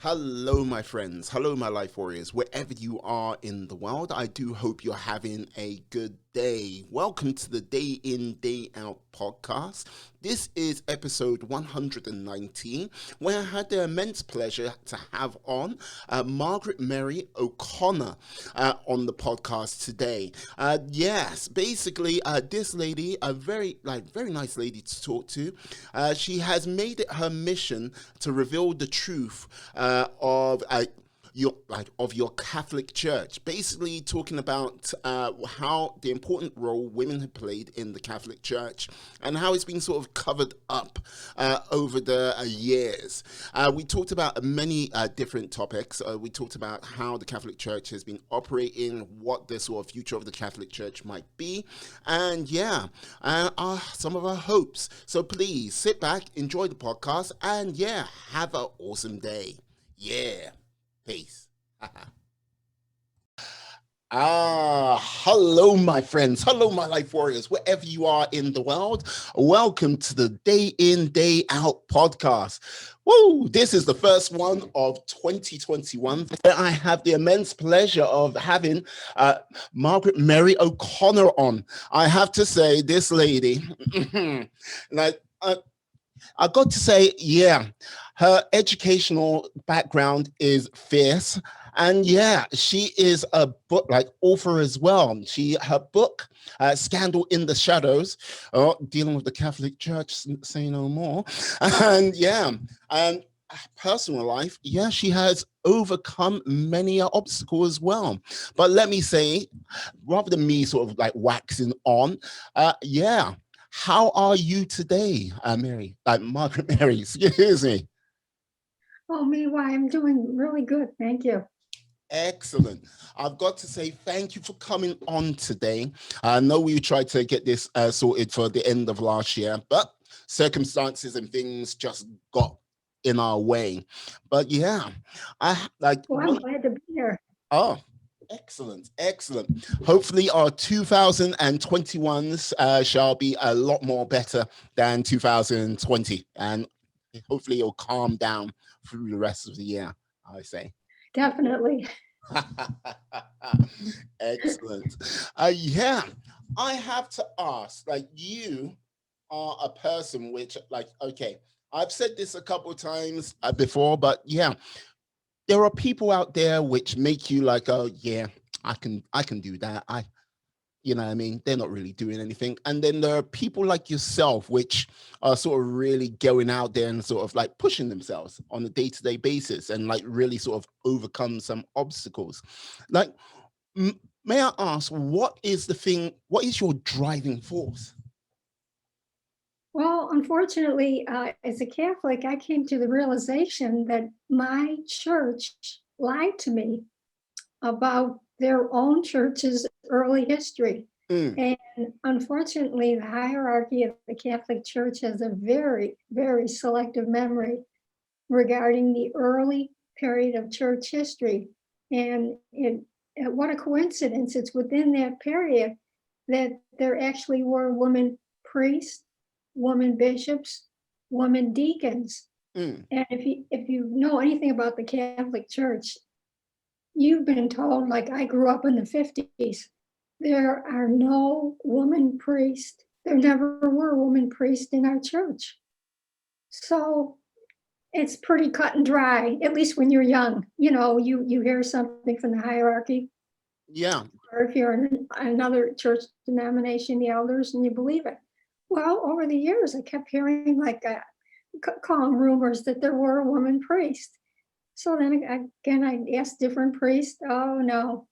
Hello, my friends. Hello, my life warriors. Wherever you are in the world, I do hope you're having a good day. Welcome to the Day In, Day Out podcast. This is episode 119, where I had the immense pleasure to have on Margaret Mary O'Connor on the podcast today. Yes, basically, this lady, a very nice lady to talk to. She has made it her mission to reveal the truth of your Catholic Church, basically talking about how the important role women have played in the Catholic Church and how it's been sort of covered up over the years. We talked about many different topics. We talked about how the Catholic Church has been operating, what the sort of future of the Catholic Church might be, and some of our hopes. So please sit back, enjoy the podcast, and have an awesome day. Yeah. Peace. Hello, my friends. Hello, my life warriors, wherever you are in the world. Welcome to the Day In, Day Out podcast. Woo! This is the first one of 2021. I have the immense pleasure of having Margaret Mary O'Connor on. I have to say, this lady, I got to say, her educational background is fierce. And she is a book author as well. Her book, Scandal in the Shadows, dealing with the Catholic Church, say no more. And personal life, she has overcome many an obstacle as well. But let me say, rather than me sort of waxing on, how are you today, Mary? Margaret Mary, excuse me. Oh, me, why? I'm doing really good. Thank you. Excellent. I've got to say thank you for coming on today. I know we tried to get this sorted for the end of last year, but circumstances and things just got in our way. But I'm glad to be here. Oh, excellent. Hopefully our 2021s shall be a lot more better than 2020, and hopefully it'll calm down through the rest of the year, I say. Definitely. Excellent. I have to ask, you are a person which, okay, I've said this a couple of times before, but there are people out there which make you I can do that. You know what I mean? They're not really doing anything. And then there are people like yourself, which are sort of really going out there and sort of pushing themselves on a day-to-day basis and really sort of overcome some obstacles. May I ask, what is your driving force? Well, unfortunately, as a Catholic, I came to the realization that my church lied to me about their own church's early history. And unfortunately, the hierarchy of the Catholic Church has a very, very selective memory regarding the early period of church history. And what a coincidence, it's within that period that there actually were women priests, women bishops, women deacons. And if you know anything about the Catholic Church, you've been told, I grew up in the 50s, there are no woman priests. There never were women priests in our church. So it's pretty cut and dry, at least when you're young. You hear something from the hierarchy. Yeah. Or if you're in another church denomination, the elders, and you believe it. Well, over the years, I kept hearing calling rumors that there were a woman priest. So then again, I asked different priests. Oh no,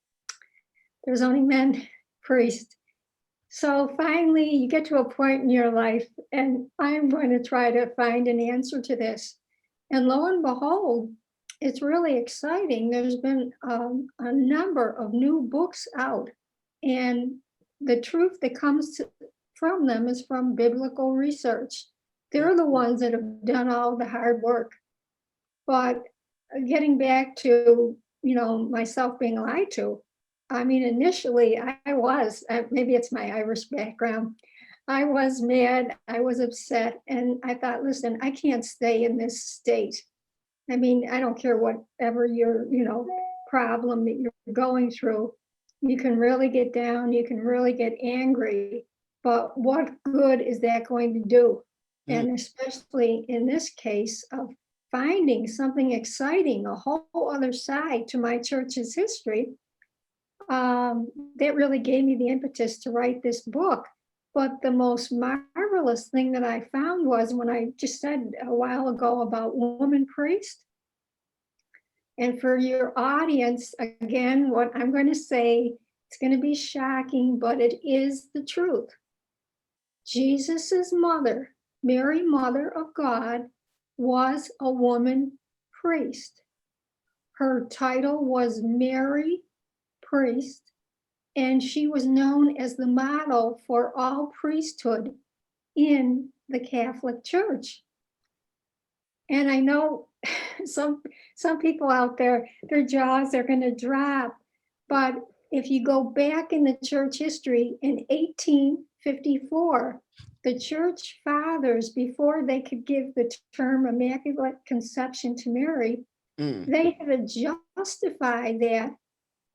there's only men priests. So finally, you get to a point in your life, and I'm going to try to find an answer to this. And lo and behold, it's really exciting. There's been a number of new books out, and the truth that comes from them is from biblical research. They're the ones that have done all the hard work. But getting back to, myself being lied to, I mean, initially I was, maybe it's my Irish background, I was mad, I was upset, and I thought, listen, I can't stay in this state. I mean, I don't care whatever your, problem that you're going through. You can really get down, you can really get angry, but what good is that going to do? Mm. And especially in this case of finding something exciting, a whole other side to my church's history, that really gave me the impetus to write this book. But the most marvelous thing that I found was when I just said a while ago about woman priest. And for your audience, again, what I'm going to say, it's going to be shocking, but it is the truth. Jesus's mother, Mary, Mother of God, was a woman priest. Her title was Mary Priest, and she was known as the model for all priesthood in the Catholic Church. And I know some people out there, their jaws are going to drop. But if you go back in the church history in 1854, the church fathers, before they could give the term Immaculate Conception to Mary, they had to justify that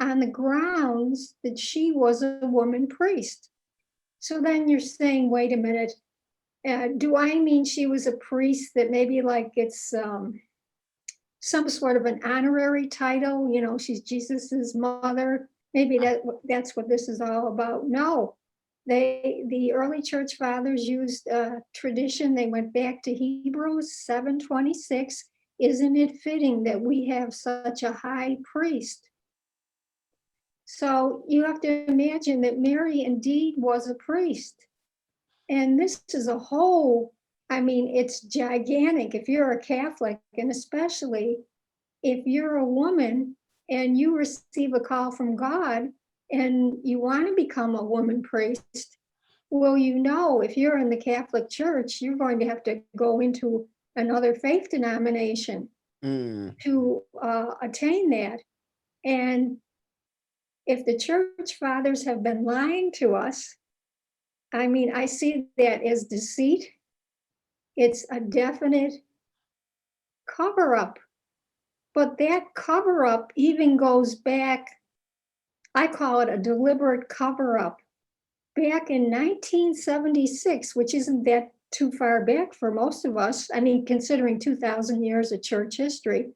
on the grounds that she was a woman priest. So then you're saying, wait a minute, do I mean she was a priest that maybe like it's some sort of an honorary title, she's Jesus's mother? Maybe that's what this is all about. No, the early church fathers used tradition. They went back to Hebrews 7:26. Isn't it fitting that we have such a high priest? So you have to imagine that Mary indeed was a priest. And this is a whole, it's gigantic if you're a Catholic, and especially if you're a woman and you receive a call from God and you want to become a woman priest. Well, if you're in the Catholic Church, you're going to have to go into another faith denomination to attain that. And if the church fathers have been lying to us, I see that as deceit. It's a definite cover-up. But that cover-up even goes back, I call it a deliberate cover-up. Back in 1976, which isn't that too far back for most of us, considering 2,000 years of church history,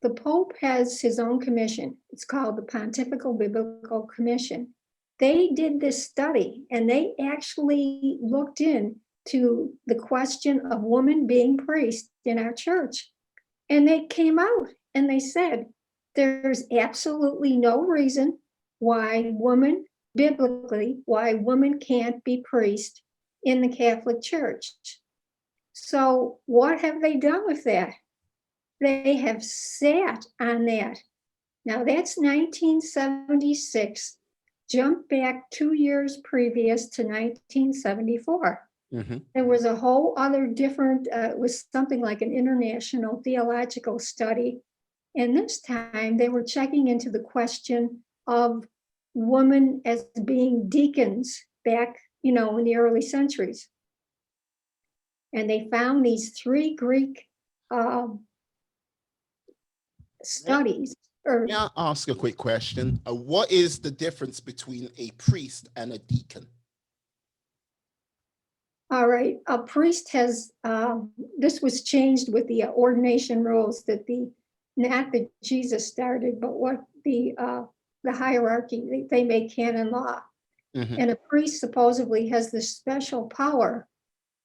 the Pope has his own commission. It's called the Pontifical Biblical Commission. They did this study, and they actually looked into the question of women being priests in our church. And they came out and they said, there's absolutely no reason why women can't be priest in the Catholic Church. So what have they done with that? They have sat on that. Now that's 1976. Jump back 2 years previous to 1974. There was a whole other different, it was something like an international theological study. And this time they were checking into the question of women as being deacons back, in the early centuries. And they found these 3 Greek studies. May I ask a quick question? What is the difference between a priest and a deacon? All right, a priest has, this was changed with the ordination rules not that Jesus started, but what the hierarchy, they make canon law. And a priest supposedly has this special power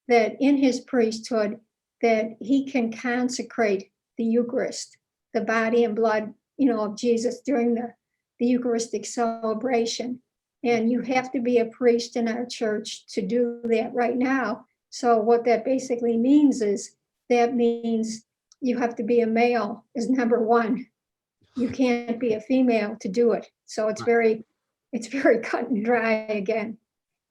that in his priesthood, that he can consecrate the Eucharist, the body and blood, of Jesus during the Eucharistic celebration. And you have to be a priest in our church to do that right now. So what that basically means is, that means you have to be a male is number one. You can't be a female to do it. So it's very cut and dry again.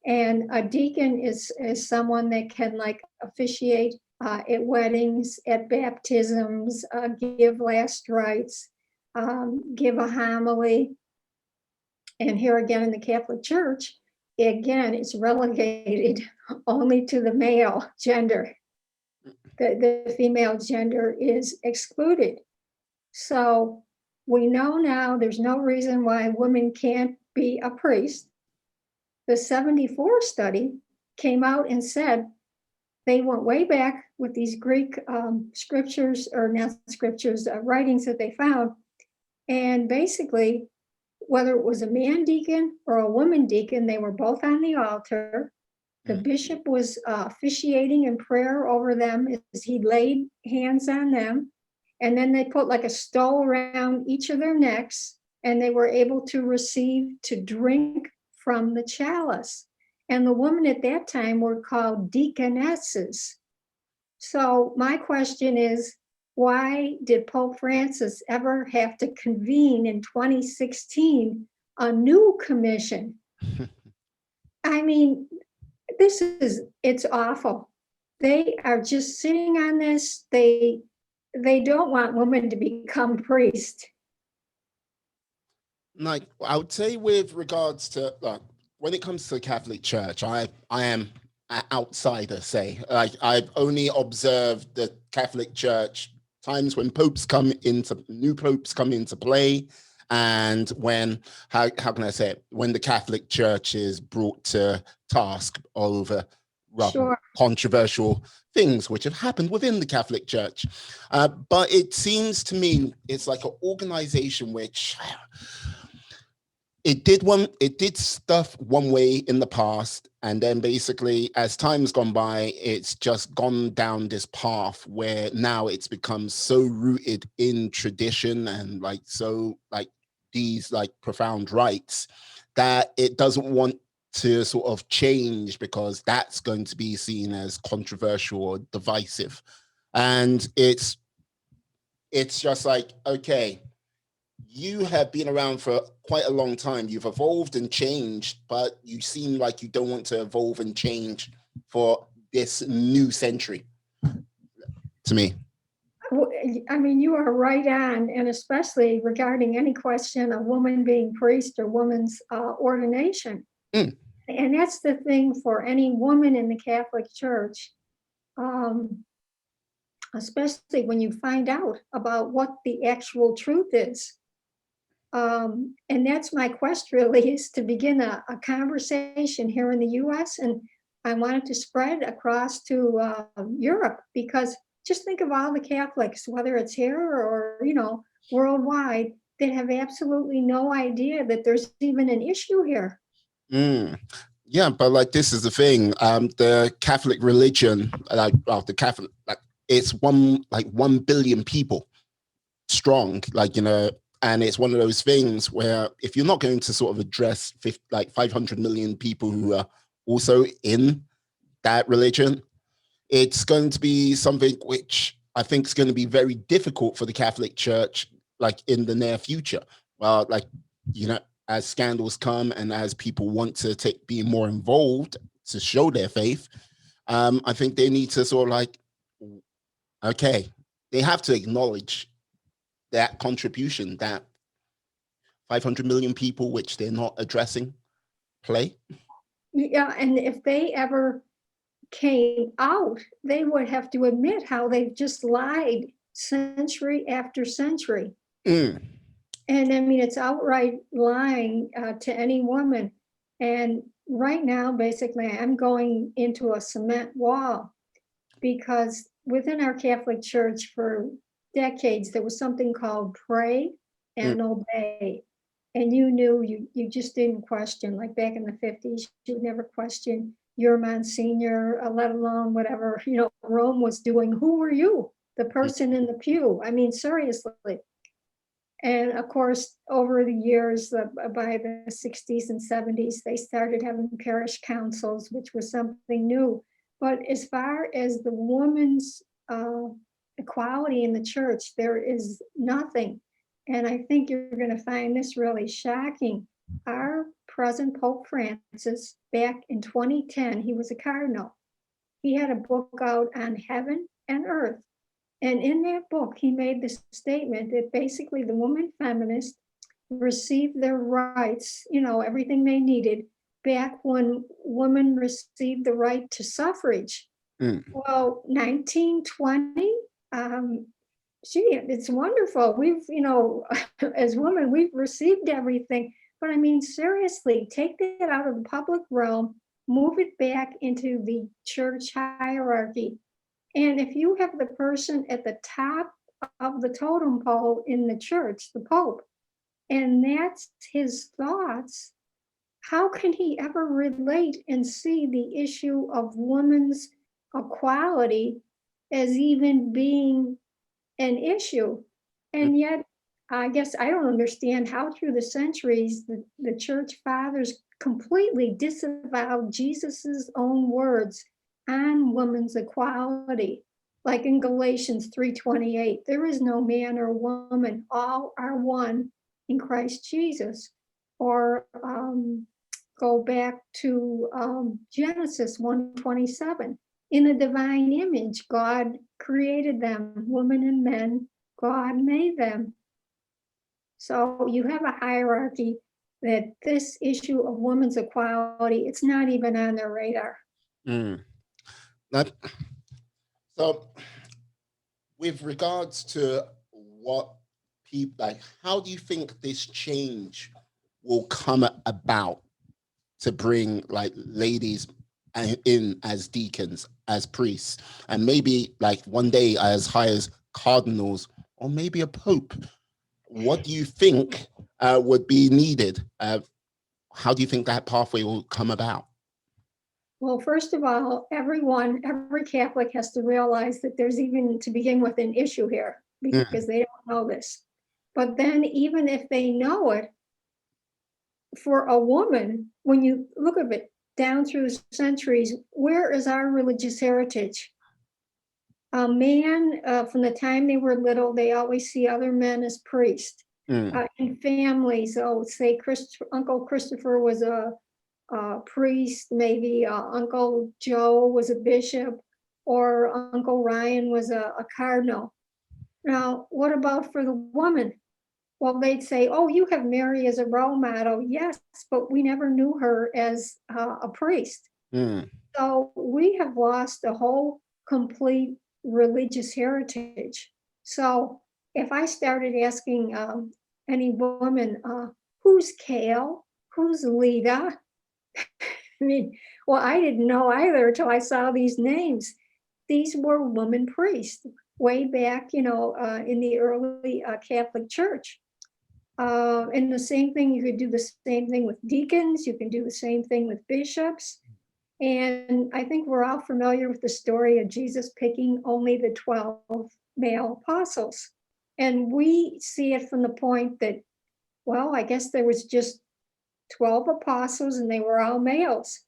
And a deacon is someone that can officiate at weddings, at baptisms, give last rites, give a homily. And here again in the Catholic Church, again, it's relegated only to the male gender. the female gender is excluded. So we know now there's no reason why women can't be a priest. The 74 study came out and said they went way back with these Greek scriptures, or not scriptures, writings that they found. And basically, whether it was a man deacon or a woman deacon, they were both on the altar. The bishop was officiating in prayer over them as he laid hands on them. And then they put like a stole around each of their necks, and they were able to receive, to drink from the chalice. And the women at that time were called deaconesses. So my question is, why did Pope Francis ever have to convene in 2016 a new commission? I mean, it's awful. They are just sitting on this. They don't want women to become priests. Like, I would say with regards to, when it comes to the Catholic Church, I am an outsider, say. Like, I've only observed the Catholic Church times when new popes come into play, and when, how can I say it, when the Catholic Church is brought to task over rather controversial things which have happened within the Catholic Church. But it seems to me it's like an organization which it did stuff one way in the past, and then basically as time's gone by, it's just gone down this path where now it's become so rooted in tradition and like so like these like profound rites that it doesn't want to sort of change, because that's going to be seen as controversial or divisive. And it's just like, okay, you have been around for quite a long time. You've evolved and changed, but you seem like you don't want to evolve and change for this new century, to me. I mean, you are right on, and especially regarding any question of woman being priest or woman's ordination. And that's the thing for any woman in the Catholic Church, especially when you find out about what the actual truth is. And that's my quest really, is to begin a conversation here in the US, and I wanted to spread across to Europe, because just think of all the Catholics, whether it's here or, worldwide, that have absolutely no idea that there's even an issue here. Yeah, but like, this is the thing, the Catholic religion, it's 1 billion people strong, and it's one of those things where if you're not going to sort of address 500 million people who are also in that religion, it's going to be something which I think is going to be very difficult for the Catholic Church, like in the near future. Well, as scandals come and as people want to be more involved to show their faith, I think they need to sort of they have to acknowledge that contribution that 500 million people, which they're not addressing, play. Yeah, and if they ever came out, they would have to admit how they've just lied century after century. And I mean, it's outright lying to any woman. And right now, basically, I'm going into a cement wall, because within our Catholic Church for decades, there was something called pray and obey. And you knew, you just didn't question. Like back in the 50s, you would never question your Monsignor, let alone whatever, Rome was doing. Who were you? The person in the pew. I mean, seriously. And of course, over the years, by the 60s and 70s, they started having parish councils, which was something new. But as far as the woman's equality in the church, there is nothing. And I think you're going to find this really shocking. Our present Pope Francis, back in 2010, he was a cardinal. He had a book out on heaven and earth. And in that book, he made this statement that basically the woman feminists received their rights, everything they needed, back when women received the right to suffrage. Mm, Well, 1920, it's wonderful. We've, as women, we've received everything. But I mean, seriously, take that out of the public realm, move it back into the church hierarchy. And if you have the person at the top of the totem pole in the church, the Pope, and that's his thoughts, how can he ever relate and see the issue of women's equality as even being an issue? mm, And yet, I guess I don't understand how through the centuries the church fathers completely disavowed Jesus's own words on women's equality. Like in Galatians 3:28, there is no man or woman, all are one in Christ Jesus. Or go back to Genesis 1:27. In the divine image, God created them, women and men, God made them. So you have a hierarchy that this issue of women's equality, it's not even on their radar. mm. That, so with regards to what people like, how do you think this change will come about to bring like ladies in as deacons, as priests, and maybe like one day as high as cardinals or maybe a pope? What do you think would be needed? How do you think that pathway will come about? Well, first of all, every Catholic has to realize that there's even to begin with an issue here Mm, because they don't know this. But then even if they know it, for a woman, when you look at it down through the centuries, where is our religious heritage? A man, from the time they were little, they always see other men as priests. mm, In families, say Uncle Christopher was a priest, maybe Uncle Joe was a bishop, or Uncle Ryan was a cardinal. Now, what about for the woman? Well, they'd say, oh, you have Mary as a role model. Yes, but we never knew her as a priest. mm, So we have lost a whole complete religious heritage. So if I started asking any woman, who's Kale? Who's Lita? I mean, well, I didn't know either until I saw these names. These were women priests way back, in the early Catholic Church. And the same thing, you could do the same thing with deacons, you can do the same thing with bishops. And I think we're all familiar with the story of Jesus picking only the 12 male apostles. And we see it from the point that, well, I guess there was just 12 apostles and they were all males.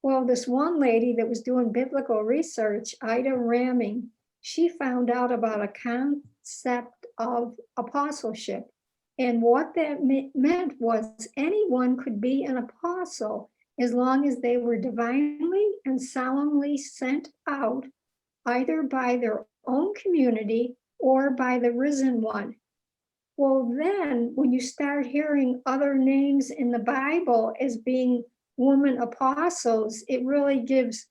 Well, this one lady that was doing biblical research, Ida Ramming, she found out about a concept of apostleship. And what that meant was anyone could be an apostle as long as they were divinely and solemnly sent out either by their own community or by the risen one. Well, then when you start hearing other names in the Bible as being woman apostles, it really gives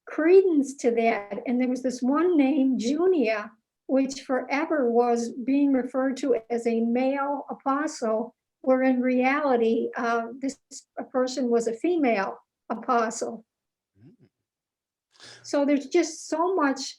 credence to that. And there was this one name, Junia, which forever was being referred to as a male apostle, where in reality, this person was a female apostle. So there's just so much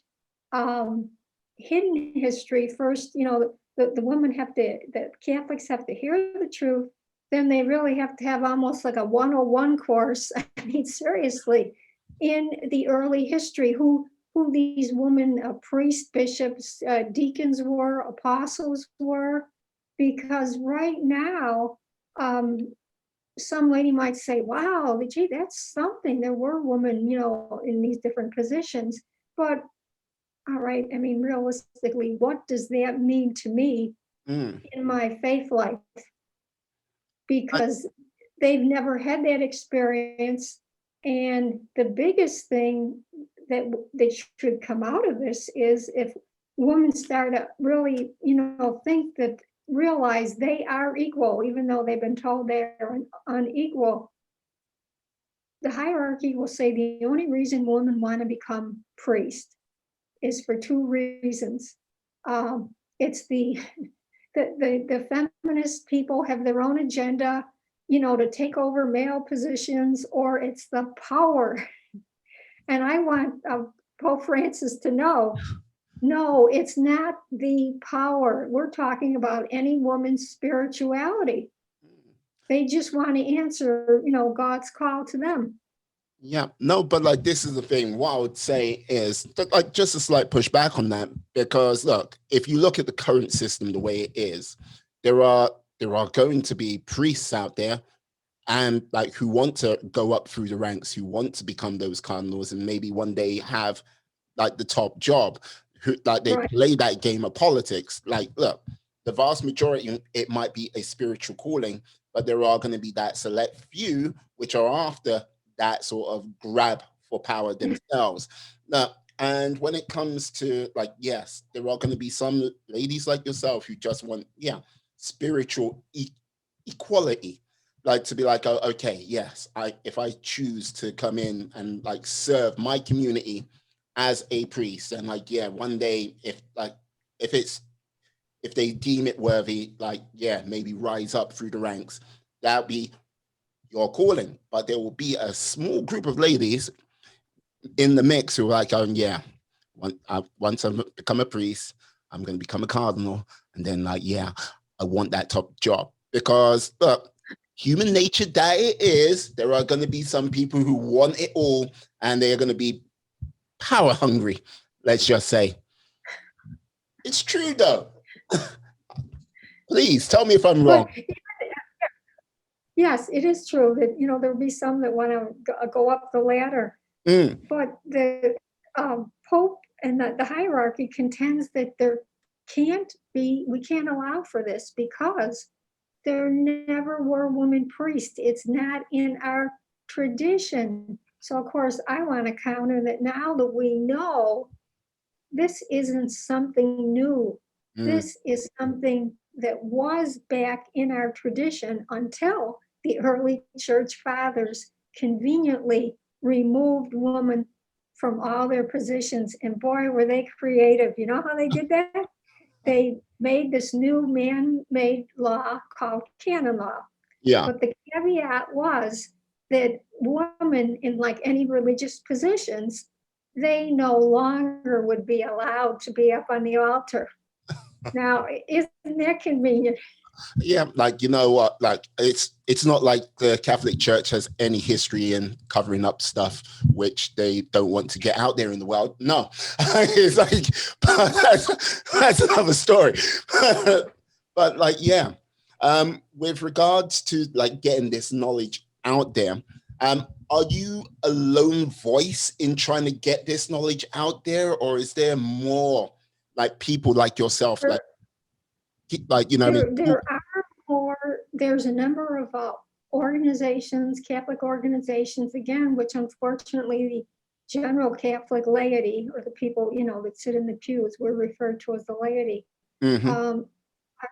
hidden history. First, the women the Catholics have to hear the truth. Then they really have to have almost like a 101 course. I mean, seriously, in the early history, who these women priests, bishops, deacons were, apostles were, because right now, some lady might say, wow, gee, that's something. There were women, in these different positions. But all right, I mean, realistically, what does that mean to me mm. in my faith life? I, Because they've never had that experience. And the biggest thing that should come out of this is if women start to really, realize they are equal, even though they've been told they're unequal. the hierarchy will say the only reason women want to become priest is for two reasons. It's the feminist people have their own agenda, to take over male positions, or it's the power. And I want Pope Francis to know, no, it's not the power. We're talking about any woman's spirituality. They just want to answer, God's call to them. Yeah, no, but like this is the thing. What I would say is that, like, just a slight pushback on that, because look, if you look at the current system the way it is, there are going to be priests out there and like who want to go up through the ranks, who want to become those cardinals and maybe one day have like the top job, who like they play that game of politics. Like, look, the vast majority, it might be a spiritual calling, but there are going to be that select few which are after that sort of grab for power themselves. Now, and when it comes to like, yes, there are going to be some ladies like yourself who just want, spiritual equality, like to be like, oh, okay, yes, if I choose to come in and like serve my community as a priest, and like, one day if they deem it worthy, like, maybe rise up through the ranks, that'll be your calling. But there will be a small group of ladies in the mix who are like, once I become a priest, I'm going to become a cardinal. And then like, I want that top job. Because look, human nature that it is, there are going to be some people who want it all and they're going to be power hungry, let's just say. It's true though. Please tell me if I'm wrong. Yes, it is true that, there'll be some that want to go up the ladder. But the Pope and the hierarchy contends that we can't allow for this because there never were women priests. It's not in our tradition. So of course I want to counter that now that we know this isn't something new. This is something that was back in our tradition until the early church fathers conveniently removed women from all their positions. And boy, were they creative. You know how they did that? They made this new man-made law called canon law. Yeah. But the caveat was that women in like any religious positions, they no longer would be allowed to be up on the altar. Now, isn't that convenient? Yeah, like, you know what, like it's not like the Catholic Church has any history in covering up stuff which they don't want to get out there in the world. No. It's like that's another story. But like, with regards to like getting this knowledge out there, are you a lone voice in trying to get this knowledge out there, or is there more like people like yourself, there's a number of organizations, Catholic organizations, again, which unfortunately the general Catholic laity, or the people, that sit in the pews, we're referred to as the laity, I'm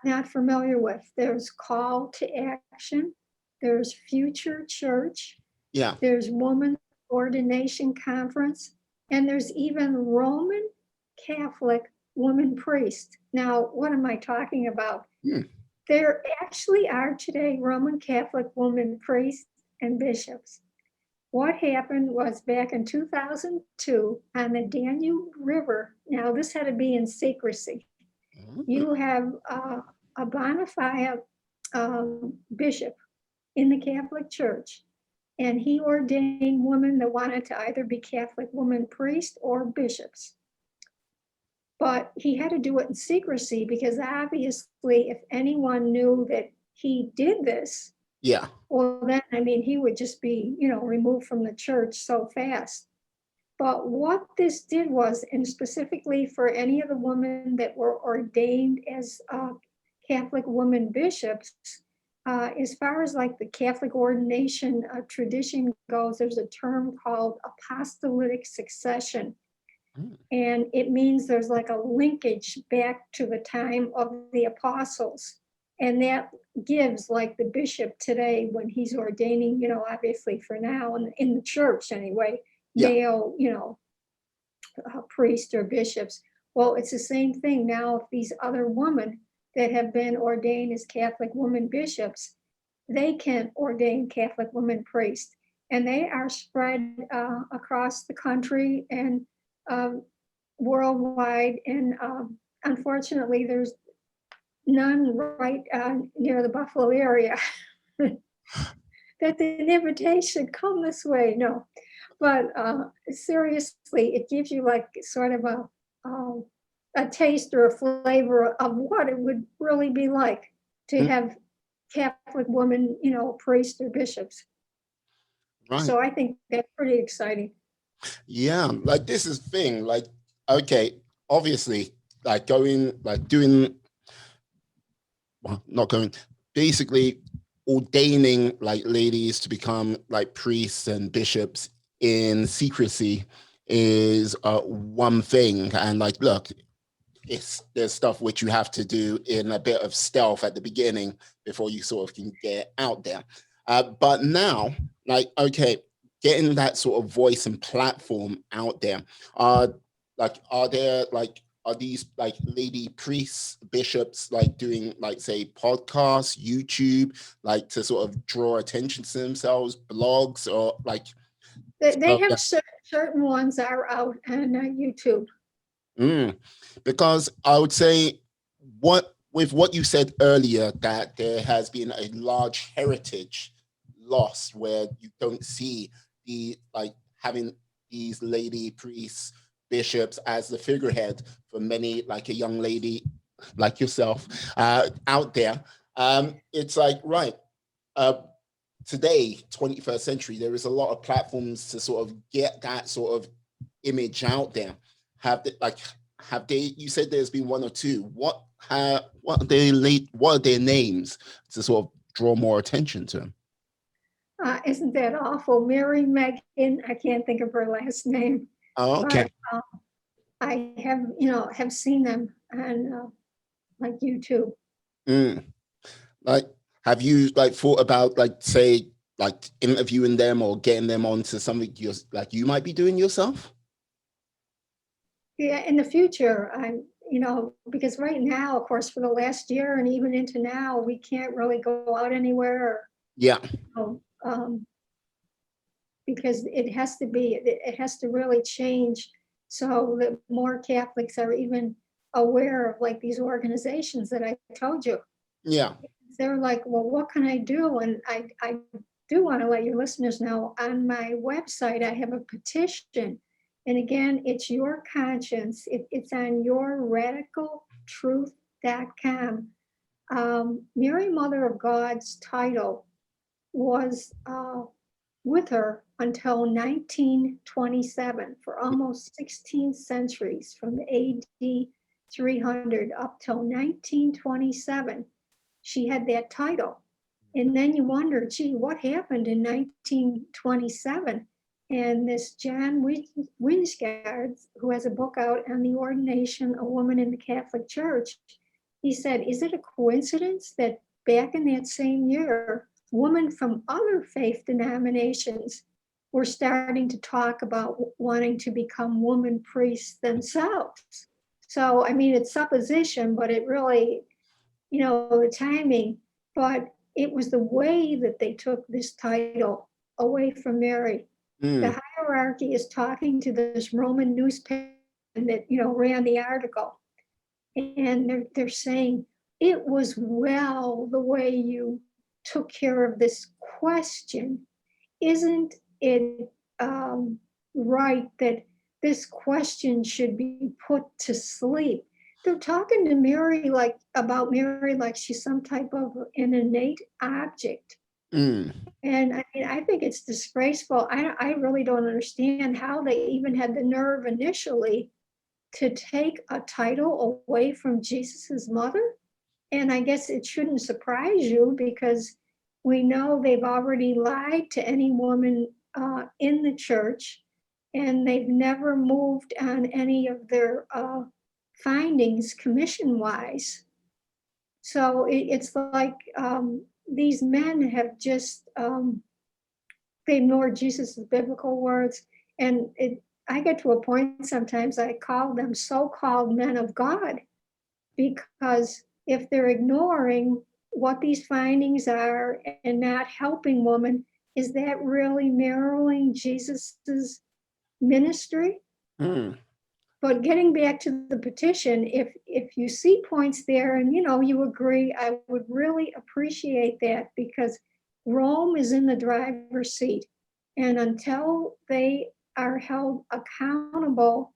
not familiar with. There's Call to Action, there's Future Church, there's Women's Ordination Conference, and there's even Roman Catholic women priests. Now, what am I talking about? There actually are today Roman Catholic women priests and bishops. What happened was back in 2002 on the Danube River. Now, this had to be in secrecy. You have a bona fide bishop in the Catholic Church, and he ordained women that wanted to either be Catholic women priests or bishops. But he had to do it in secrecy because obviously if anyone knew that he did this, well then, he would just be, removed from the church so fast. But what this did was, and specifically for any of the women that were ordained as Catholic women bishops, as far as like the Catholic ordination tradition goes, there's a term called Apostolic Succession. And it means there's like a linkage back to the time of the apostles. And that gives, like the bishop today, when he's ordaining, obviously for now, and in the church anyway, Yeah. male, priests or bishops. Well, it's the same thing now. If these other women that have been ordained as Catholic women bishops, they can ordain Catholic women priests, and they are spread across the country and worldwide. And unfortunately, there's none right near the Buffalo area that the invitation come this way. No, but seriously, it gives you like sort of a taste or a flavor of what it would really be like to have Catholic women, priests or bishops. Right. So I think that's pretty exciting. Yeah, like this is thing, like, okay, obviously, like going, like doing, well, not going, basically ordaining like ladies to become like priests and bishops in secrecy is one thing. And like, look, there's stuff which you have to do in a bit of stealth at the beginning before you sort of can get out there. But now, like, okay, getting that sort of voice and platform out there, are these like lady priests, bishops, like doing like, say, podcasts, YouTube, like to sort of draw attention to themselves, blogs, or like They have certain ones that are out on YouTube. Because I would say with what you said earlier, that there has been a large heritage lost where you don't see the like having these lady priests, bishops as the figurehead for many, like a young lady like yourself out there. It's like, right, today, 21st century, there is a lot of platforms to sort of get that sort of image out there. Have they, you said there's been one or two, what are their names to sort of draw more attention to them? Isn't that awful? Mary Megan, I can't think of her last name. Oh, okay. But, I have seen them on like YouTube. Like, have you like thought about like, say, like interviewing them or getting them onto something you might be doing yourself? Yeah, in the future, because right now, of course, for the last year and even into now, we can't really go out anywhere. Yeah. Because it has to really change so that more Catholics are even aware of like these organizations that I told you. Yeah. They're like, well, what can I do? And I do want to let your listeners know, on my website, I have a petition. And again, it's your conscience. It's on yourradicaltruth.com. Mary, Mother of God's title was with her until 1927, for almost 16 centuries, from AD 300 up till 1927. She had that title. And then you wonder, gee, what happened in 1927? And this John Winsgard, who has a book out on the ordination of women in the Catholic Church, he said, is it a coincidence that back in that same year, women from other faith denominations were starting to talk about wanting to become woman priests themselves? So, I mean, it's supposition, but it really, the timing, but it was the way that they took this title away from Mary. The hierarchy is talking to this Roman newspaper that, ran the article. And they're saying, it was well the way you took care of this question. Isn't it right that this question should be put to sleep? They're talking to Mary about Mary like she's some type of an innate object. And I mean, I think it's disgraceful. I really don't understand how they even had the nerve initially to take a title away from Jesus's mother. And I guess it shouldn't surprise you, because we know they've already lied to any woman in the church, and they've never moved on any of their findings commission-wise. So it's like these men have just, they ignore Jesus' biblical words. And I get to a point sometimes I call them so-called men of God, because if they're ignoring what these findings are and not helping women, is that really mirroring Jesus's ministry? Hmm. But getting back to the petition, if you see points there and you agree, I would really appreciate that, because Rome is in the driver's seat. And until they are held accountable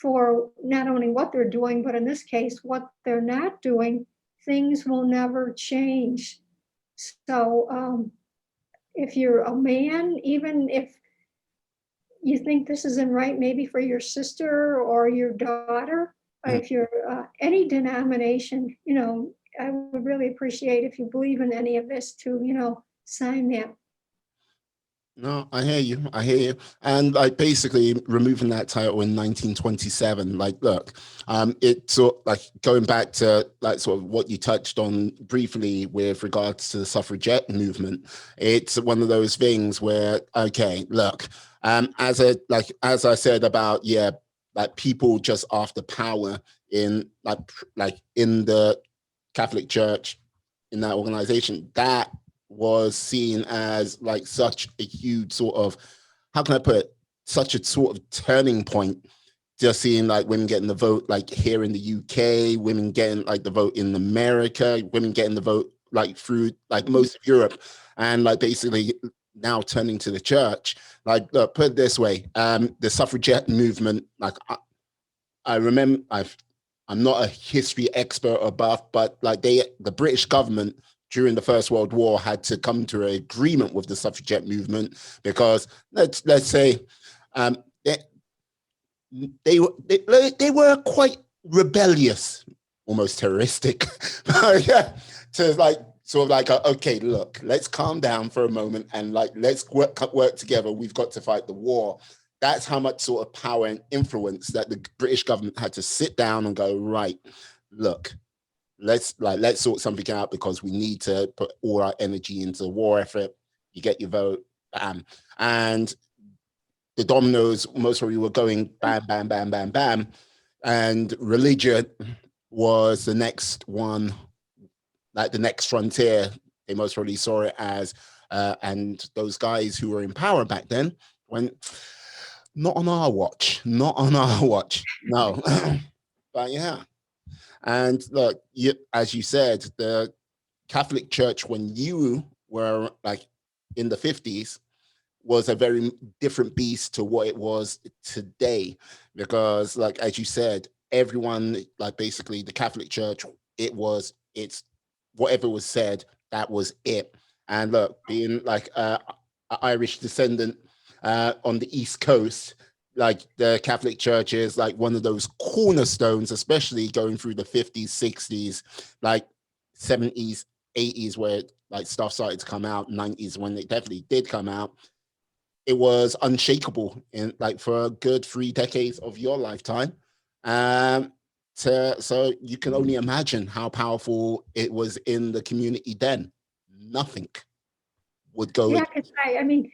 for not only what they're doing, but in this case, what they're not doing, things will never change. So if you're a man, even if you think this isn't right, maybe for your sister or your daughter, or if you're any denomination, I would really appreciate if you believe in any of this to, sign that. No, I hear you. I hear you. And like basically removing that title in 1927, like, look, it's sort like going back to like sort of what you touched on briefly with regards to the suffragette movement. It's one of those things where, okay, look, as I said about, yeah, like people just after power in like in the Catholic Church, in that organization, that was seen as like such a huge sort of, how can I put it, such a sort of turning point. Just seeing like women getting the vote, like here in the UK, women getting like the vote in America, women getting the vote like through like most of Europe, and like basically now turning to the church. Like, look, put it this way, the suffragette movement, like I remember, I'm not a history expert or buff, but like the British government during the First World War had to come to an agreement with the suffragette movement, because let's say they, they were quite rebellious, almost terroristic, yeah, to like sort of like okay, look, let's calm down for a moment and like let's work together. We've got to fight the war. That's how much sort of power and influence that the British government had to sit down and go, right, look, let's sort something out, because we need to put all our energy into the war effort. You get your vote, and the dominoes most probably were going bam, bam, bam, bam, bam, and religion was the next one, like the next frontier. They most probably saw it as, and those guys who were in power back then went, not on our watch, not on our watch, no. But yeah, and look, as you said, the Catholic Church when you were like in the 50s was a very different beast to what it was today, because like as you said, everyone, like basically the Catholic Church, it's whatever was said, that was it. And look, being like an Irish descendant on the East Coast, like the Catholic Church is like one of those cornerstones, especially going through the 50s, 60s, like 70s, 80s, where like stuff started to come out, 90s when it definitely did come out. It was unshakable in like for a good 3 decades of your lifetime. So you can only imagine how powerful it was in the community then. Nothing would go. Yeah, because I mean,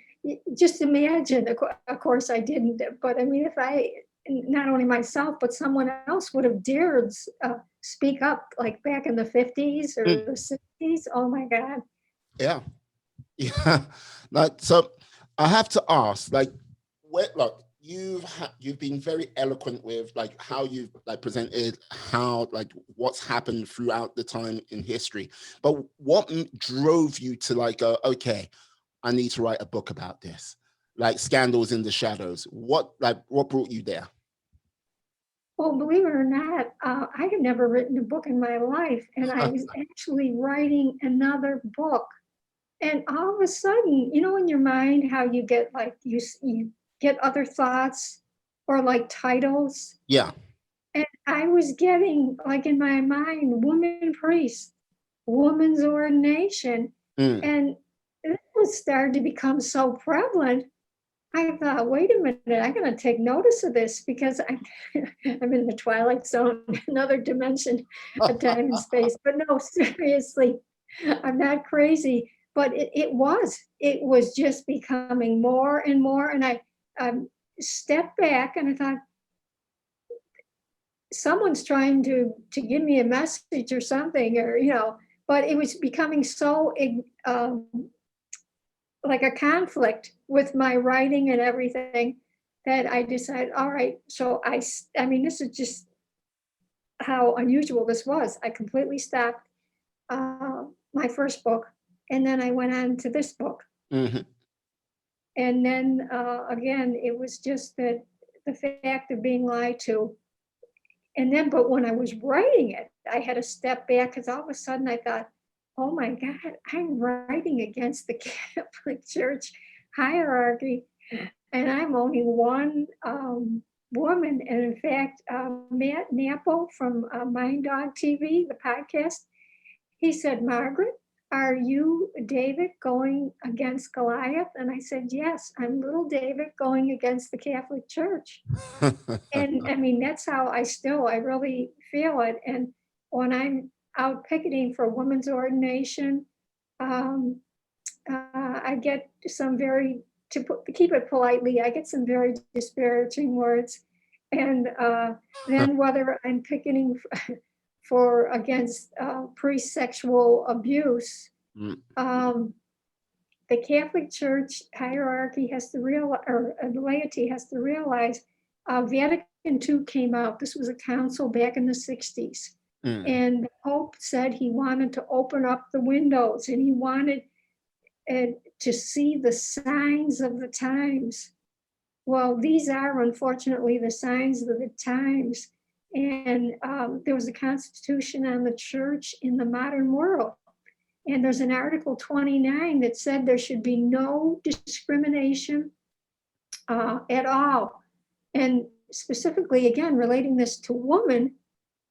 just imagine, of course I didn't, but I mean, if I, not only myself, but someone else would have dared speak up like back in the 50s or the 60s, oh my God. Yeah. Yeah. Like, so I have to ask, like, look, you've been very eloquent with like how you've like presented how like what's happened throughout the time in history, but what drove you to like go, okay, I need to write a book about this, like Scandals in the Shadows? What brought you there? Well, believe it or not, I had never written a book in my life, and I was actually writing another book. And all of a sudden, in your mind, how you get like, you get other thoughts or like titles. Yeah. And I was getting like in my mind, woman priest, woman's ordination. Mm. And it was starting to become so prevalent. I thought, wait a minute, I'm going to take notice of this because I'm in the twilight zone, another dimension of time and space. But no, seriously, I'm not crazy. But it was just becoming more and more. And I stepped back and I thought, someone's trying to give me a message or something, or, but it was becoming so like a conflict with my writing and everything that I decided, all right, so I mean, this is just how unusual this was. I completely stopped my first book, and then I went on to this book. Mm-hmm. And then again, it was just that the fact of being lied to. And then, but when I was writing it, I had to step back because all of a sudden I thought, oh my God, I'm writing against the Catholic Church hierarchy, and I'm only one woman. And in fact, Matt Nappo from Mind Dog TV, the podcast, he said, Margaret, are you David going against Goliath? And I said, yes, I'm little David going against the Catholic Church. And I mean, that's how I really feel it. And when I'm out picketing for women's ordination, I get some to keep it politely, I get some very disparaging words. And then whether I'm picketing for against pre-sexual abuse, the Catholic Church hierarchy has to realize, or the laity has to realize, Vatican II came out. This was a council back in the 60s. And the Pope said he wanted to open up the windows and he wanted to see the signs of the times. Well, these are unfortunately the signs of the times. And there was a constitution on the church in the modern world. And there's an Article 29 that said there should be no discrimination at all. And specifically, again, relating this to women,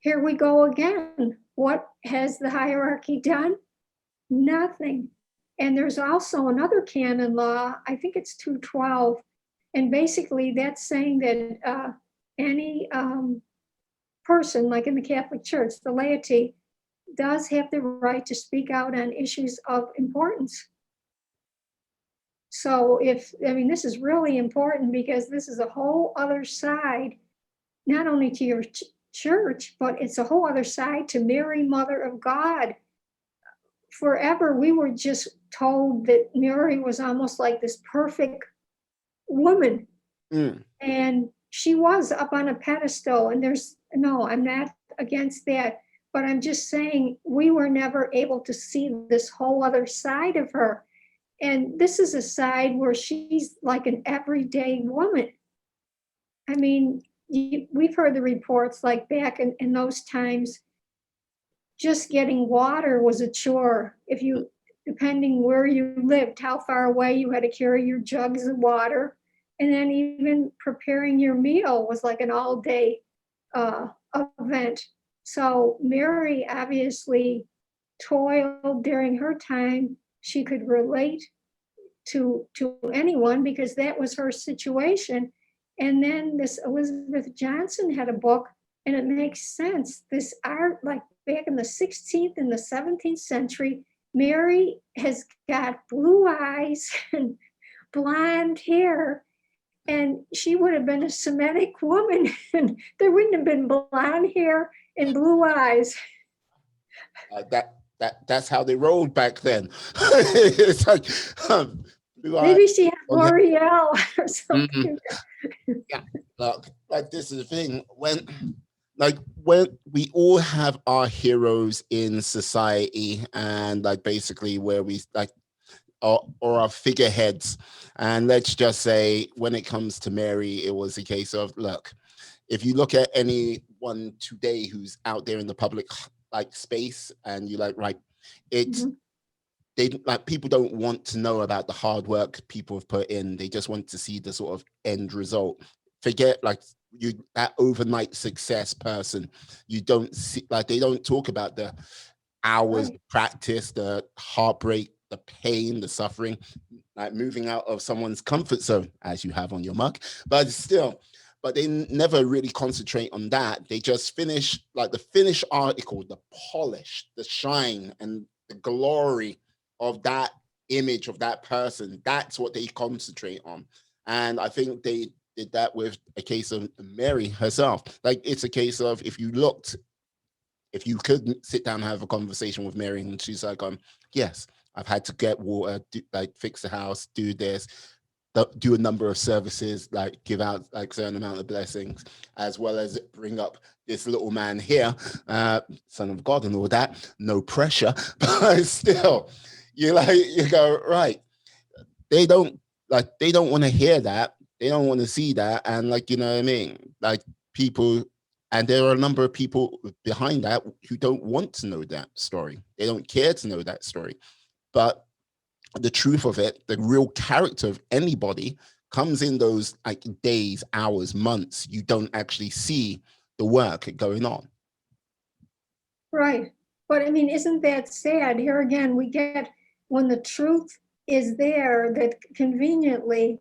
here we go again. What has the hierarchy done? Nothing. And there's also another canon law, I think it's 212. And basically that's saying that any person, like in the Catholic Church, the laity, does have the right to speak out on issues of importance. So this is really important because this is a whole other side, not only to your church, but it's a whole other side to Mary, Mother of God. Forever, we were just told that Mary was almost like this perfect woman. And she was up on a pedestal, and I'm not against that, but I'm just saying we were never able to see this whole other side of her. And this is a side where she's like an everyday woman. I mean, we've heard the reports like back in those times, just getting water was a chore. Depending where you lived, how far away you had to carry your jugs of water. And then even preparing your meal was like an all-day event. So Mary obviously toiled during her time. She could relate to anyone because that was her situation. And then this Elizabeth Johnson had a book, and it makes sense. This art, like back in the 16th and the 17th century, Mary has got blue eyes and blonde hair, and she would have been a Semitic woman, and there wouldn't have been blonde hair and blue eyes. That's how they rolled back then. It's like maybe she had L'Oreal or something. Yeah, look, like this is the thing when we all have our heroes in society, and like basically where we like or our figureheads, and let's just say when it comes to Mary, it was a case of, look, if you look at anyone today who's out there in the public like space, and you like, right, it's they like, people don't want to know about the hard work people have put in. They just want to see the sort of end result. Forget like that overnight success person. You don't see, like, they don't talk about the hours of practice, the heartbreak the pain, the suffering, like moving out of someone's comfort zone, as you have on your mug, but still, but they never really concentrate on that. They just finish, like the finished article, the polish, the shine, and the glory of that image of that person. That's what they concentrate on. And I think they did that with a case of Mary herself. Like, it's a case of, if you could sit down and have a conversation with Mary, and she's like, yes, I've had to get water, like fix the house, do this, do a number of services, like give out like certain amount of blessings, as well as bring up this little man here, son of God and all that. No pressure, but still, you go, right. They don't want to hear that. They don't want to see that. And like, you know what I mean? Like, people, and there are a number of people behind that who don't want to know that story. They don't care to know that story. But the truth of it, the real character of anybody, comes in those like days, hours, months. You don't actually see the work going on. Right. But I mean, isn't that sad? Here again, we get, when the truth is there, that conveniently,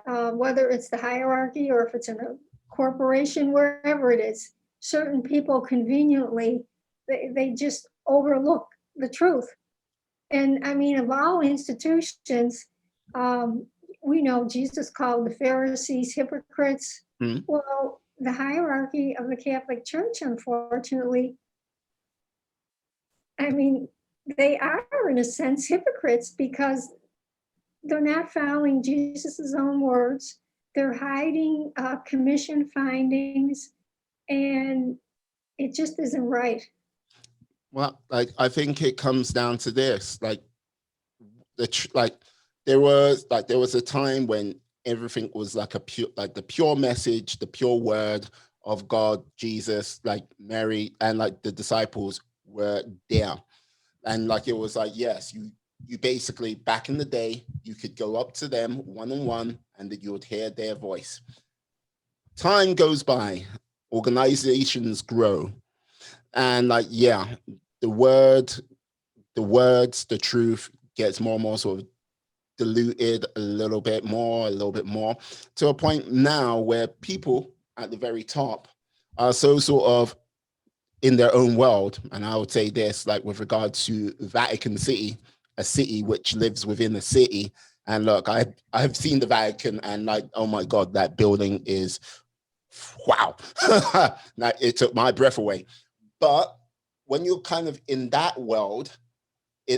whether it's the hierarchy or if it's in a corporation, wherever it is, certain people conveniently, they just overlook the truth. And I mean, of all institutions, we know Jesus called the Pharisees hypocrites. Mm. Well, the hierarchy of the Catholic Church, unfortunately, I mean, they are in a sense hypocrites, because they're not following Jesus's own words. They're hiding commission findings, and it just isn't right. Well, like, I think it comes down to this, like, there was a time when everything was like the pure message, the pure word of God, Jesus, like Mary, and like the disciples were there. And like, it was like, yes, you basically, back in the day, you could go up to them one-on-one and that you would hear their voice. Time goes by, organizations grow, and like, yeah, the words, the truth gets more and more sort of diluted a little bit more, to a point now where people at the very top are so sort of in their own world. And I would say this, like, with regards to Vatican City, a city which lives within a city. And look, I've seen the Vatican, and like, oh my God, that building is, wow. Like, it took my breath away. But when you're kind of in that world,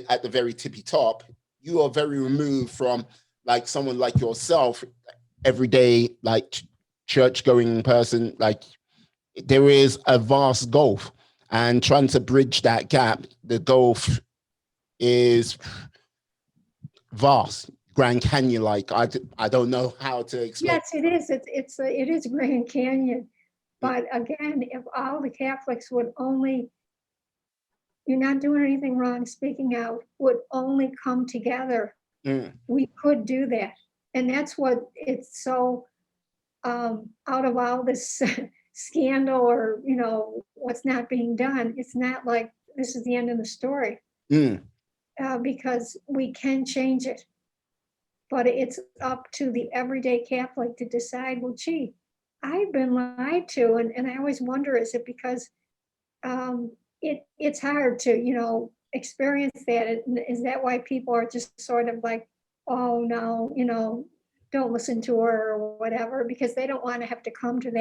at the very tippy top, you are very removed from like someone like yourself, everyday, like church going person. Like, there is a vast gulf, and trying to bridge that gap, the gulf is vast, Grand Canyon like. I don't know how to explain. Yes, it is. It is Grand Canyon. But again, if all the Catholics would only, you're not doing anything wrong, speaking out, would only come together, we could do that. And that's what it's so, out of all this scandal, or, you know, what's not being done, it's not like this is the end of the story, because we can change it. But it's up to the everyday Catholic to decide, well, gee, I've been lied to. And I always wonder, is it because it's hard to, you know, experience that? Is that why people are just sort of like, oh no, you know, don't listen to her or whatever, because they don't want to have to come to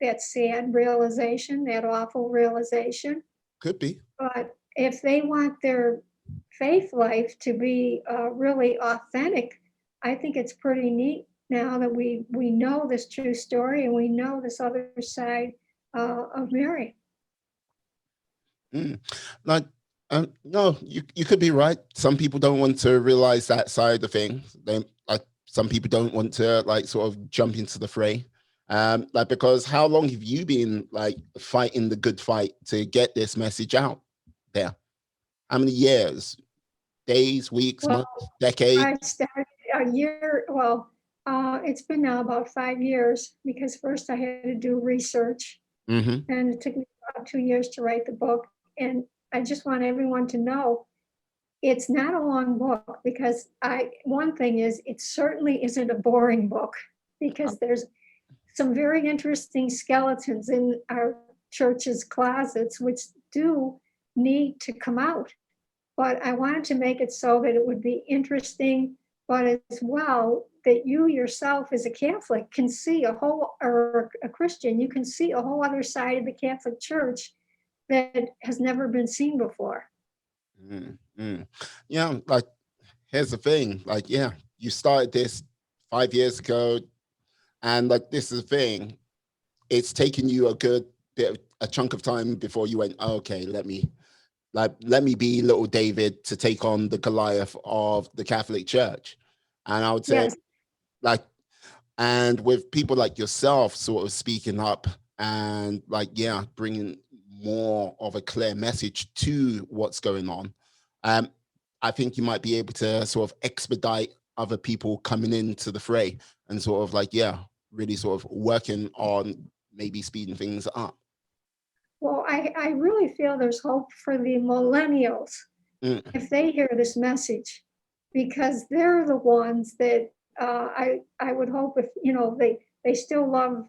that sad realization, that awful realization. Could be. But if they want their faith life to be really authentic, I think it's pretty neat now that we know this true story, and we know this other side of Mary. Like, no, you could be right. Some people don't want to realize that side of things. They, like, some people don't want to like sort of jump into the fray. Like, because how long have you been like fighting the good fight to get this message out there? How many years? Days, weeks, months, decades? I started a year, it's been now about 5 years, because first I had to do research, and it took me about 2 years to write the book. And I just want everyone to know, it's not a long book, because one thing is, it certainly isn't a boring book, because there's some very interesting skeletons in our church's closets, which do need to come out. But I wanted to make it so that it would be interesting, but as well that you yourself as a Catholic can see or a Christian, you can see a whole other side of the Catholic Church that has never been seen before. Yeah, like, here's the thing, like, yeah, you started this 5 years ago, and like, this is the thing, it's taken you a good bit, a chunk of time before you went, okay, let me be little David to take on the Goliath of the Catholic Church. And I would say, Yes. like, and with people like yourself sort of speaking up and like, yeah, bringing more of a clear message to what's going on, I think you might be able to sort of expedite other people coming into the fray and sort of like, yeah, really sort of working on maybe speeding things up. Well, I really feel there's hope for the millennials if they hear this message, because they're the ones that I would hope, if they still love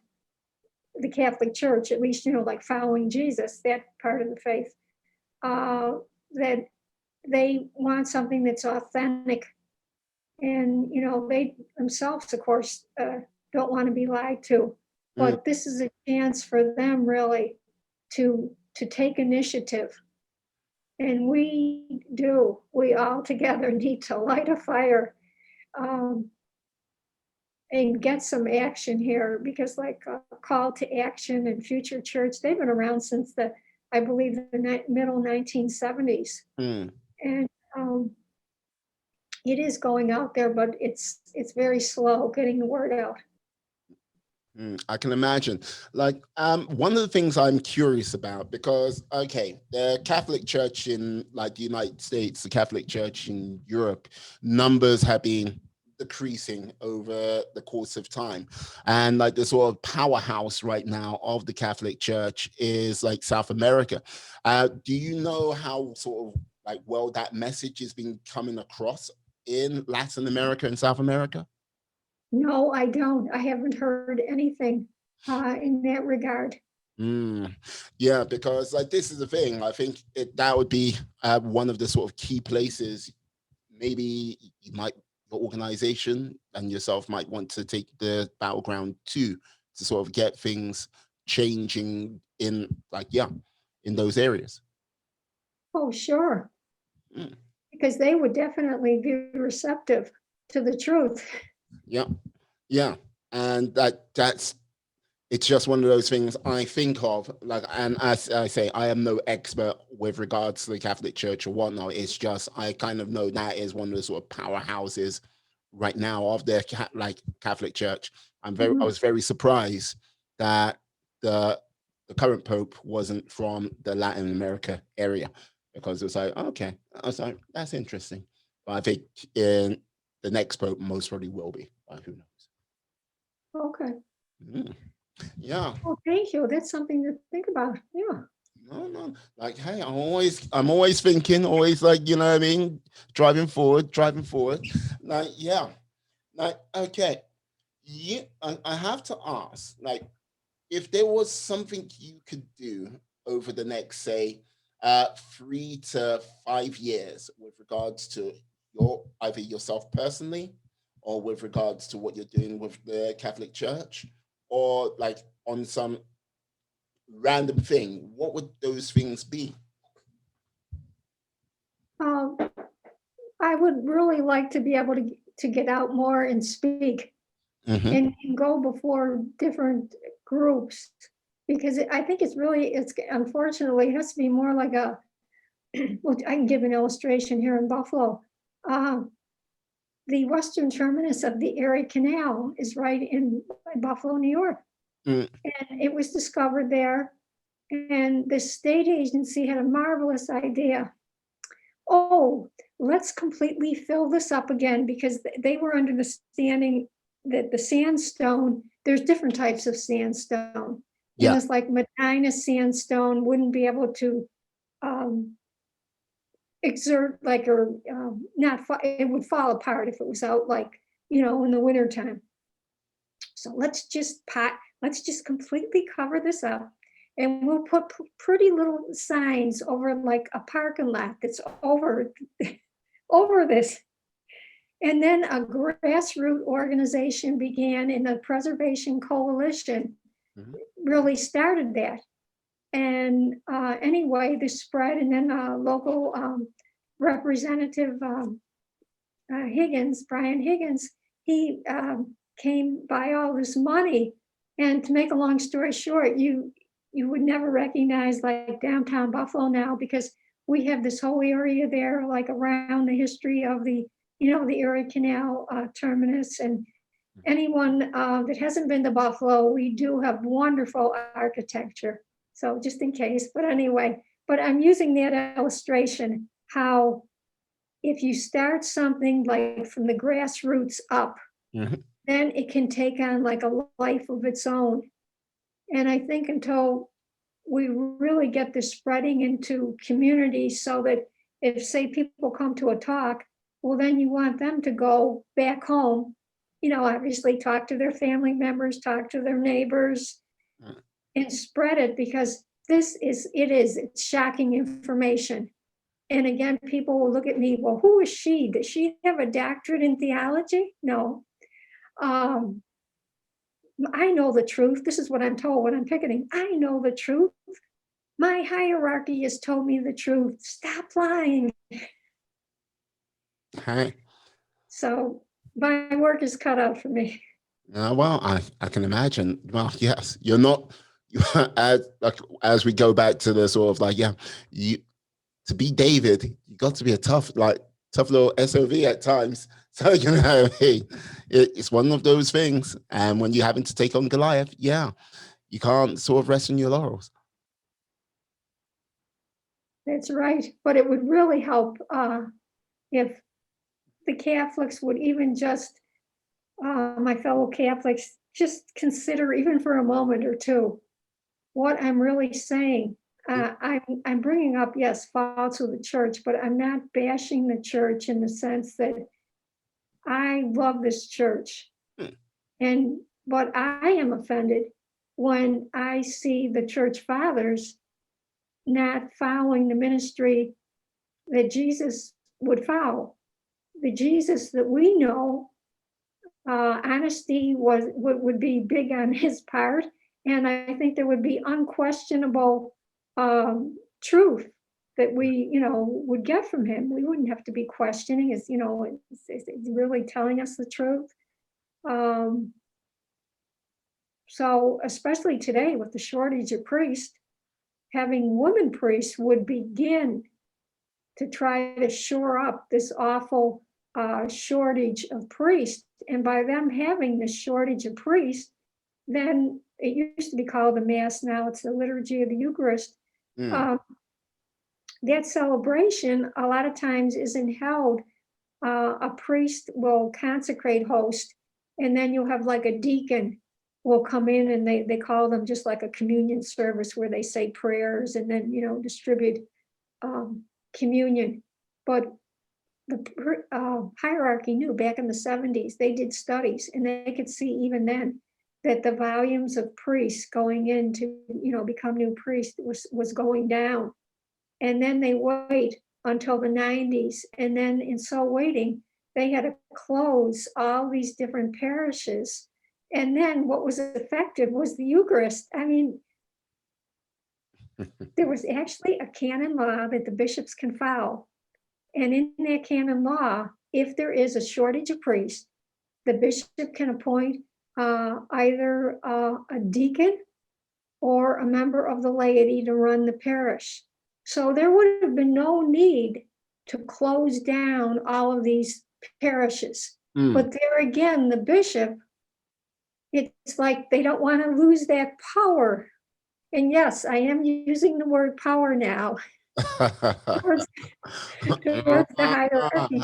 the Catholic Church, at least like following Jesus, that part of the faith, that they want something that's authentic, and they themselves, of course, don't want to be lied to, but this is a chance for them really to take initiative. And we all together need to light a fire and get some action here, because like Call to Action and Future Church, they've been around since I believe the middle 1970s. And it is going out there, but it's very slow getting the word out. I can imagine. Like, one of the things I'm curious about, because, okay, the Catholic Church in like the United States, the Catholic Church in Europe, numbers have been decreasing over the course of time. And like the sort of powerhouse right now of the Catholic Church is like South America. Do you know how sort of like well that message has been coming across in Latin America and South America? No, I don't. I haven't heard anything in that regard. Yeah, because like this is the thing. I think that would be one of the sort of key places. Maybe your organization and yourself might want to take the battleground to sort of get things changing in like, yeah, in those areas. Oh, sure. Because they would definitely be receptive to the truth. Yeah, and it's just one of those things I think of, like, and as I say, I am no expert with regards to the Catholic Church or whatnot. It's just I kind of know that is one of the sort of powerhouses right now of the Catholic Church. I was very surprised that the current Pope wasn't from the Latin America area, because it's like, okay, I was like, that's interesting. But I think in the next Pope most probably will be, but who knows? Okay. Yeah. Oh, thank you. That's something to think about. Yeah. No. Like, hey, I'm always thinking, always like, you know what I mean? Driving forward. Like, yeah. Like, okay. Yeah, I have to ask, like, if there was something you could do over the next, say, 3 to 5 years with regards to either yourself personally, or with regards to what you're doing with the Catholic Church, or like on some random thing, what would those things be? I would really like to be able to get out more and speak and go before different groups, because I think it's unfortunately, it has to be more like well, I can give an illustration here in Buffalo. The western terminus of the Erie Canal is right in Buffalo, New York. And it was discovered there. And the state agency had a marvelous idea. Oh, let's completely fill this up again, because they were understanding that the sandstone, there's different types of sandstone. Yeah. And it's like Medina sandstone wouldn't be able to exert like, or not, it would fall apart if it was out like, in the wintertime. So let's just completely cover this up, and we'll put pretty little signs over like a parking lot that's over this. And then a grassroots organization began, and the Preservation Coalition really started that. And anyway, this spread, and then local representative Brian Higgins, he came by all this money. And to make a long story short, you would never recognize like downtown Buffalo now, because we have this whole area there, like around the history of the, the Erie Canal terminus. And anyone that hasn't been to Buffalo, we do have wonderful architecture. So just in case, but anyway, but I'm using that illustration, how if you start something like from the grassroots up, then it can take on like a life of its own. And I think until we really get this spreading into communities, so that if, say, people come to a talk, well, then you want them to go back home, obviously talk to their family members, talk to their neighbors, and spread it, because it's shocking information. And again, people will look at me, well, who is she? Does she have a doctorate in theology? No. I know the truth. This is what I'm told when I'm picketing. I know the truth. My hierarchy has told me the truth. Stop lying. Hi. So my work is cut out for me. Well, I can imagine. Well, yes, you're not, as we go back to the sort of like, to be David, you got to be a tough little SOV at times. So, it's one of those things. And when you're having to take on Goliath, you can't sort of rest on your laurels. That's right. But it would really help if the Catholics would even just, my fellow Catholics, just consider, even for a moment or two, what I'm really saying. I'm bringing up, yes, faults of the church, but I'm not bashing the church in the sense that I love this church. But I am offended when I see the church fathers not following the ministry that Jesus would follow. The Jesus that we know, honesty would be big on his part. And I think there would be unquestionable truth that we, would get from him. We wouldn't have to be questioning, is really telling us the truth. So especially today with the shortage of priests, having women priests would begin to try to shore up this awful shortage of priests. And by them having this shortage of priests, then it used to be called the Mass, now it's the Liturgy of the Eucharist. That celebration a lot of times isn't held. A priest will consecrate host, and then you'll have like a deacon will come in, and they call them just like a communion service where they say prayers and then distribute communion. But the hierarchy knew back in the 70s, they did studies, and they could see even then that the volumes of priests going in to become new priests was going down. And then they wait until the 90s, and then in so waiting, they had to close all these different parishes. And then what was effective was the Eucharist. I mean, there was actually a canon law that the bishops can follow. And in that canon law, if there is a shortage of priests, the bishop can appoint either a deacon or a member of the laity to run the parish. So there would have been no need to close down all of these parishes. But there again, the bishop, it's like they don't want to lose that power. And yes, I am using the word power now towards the hierarchy.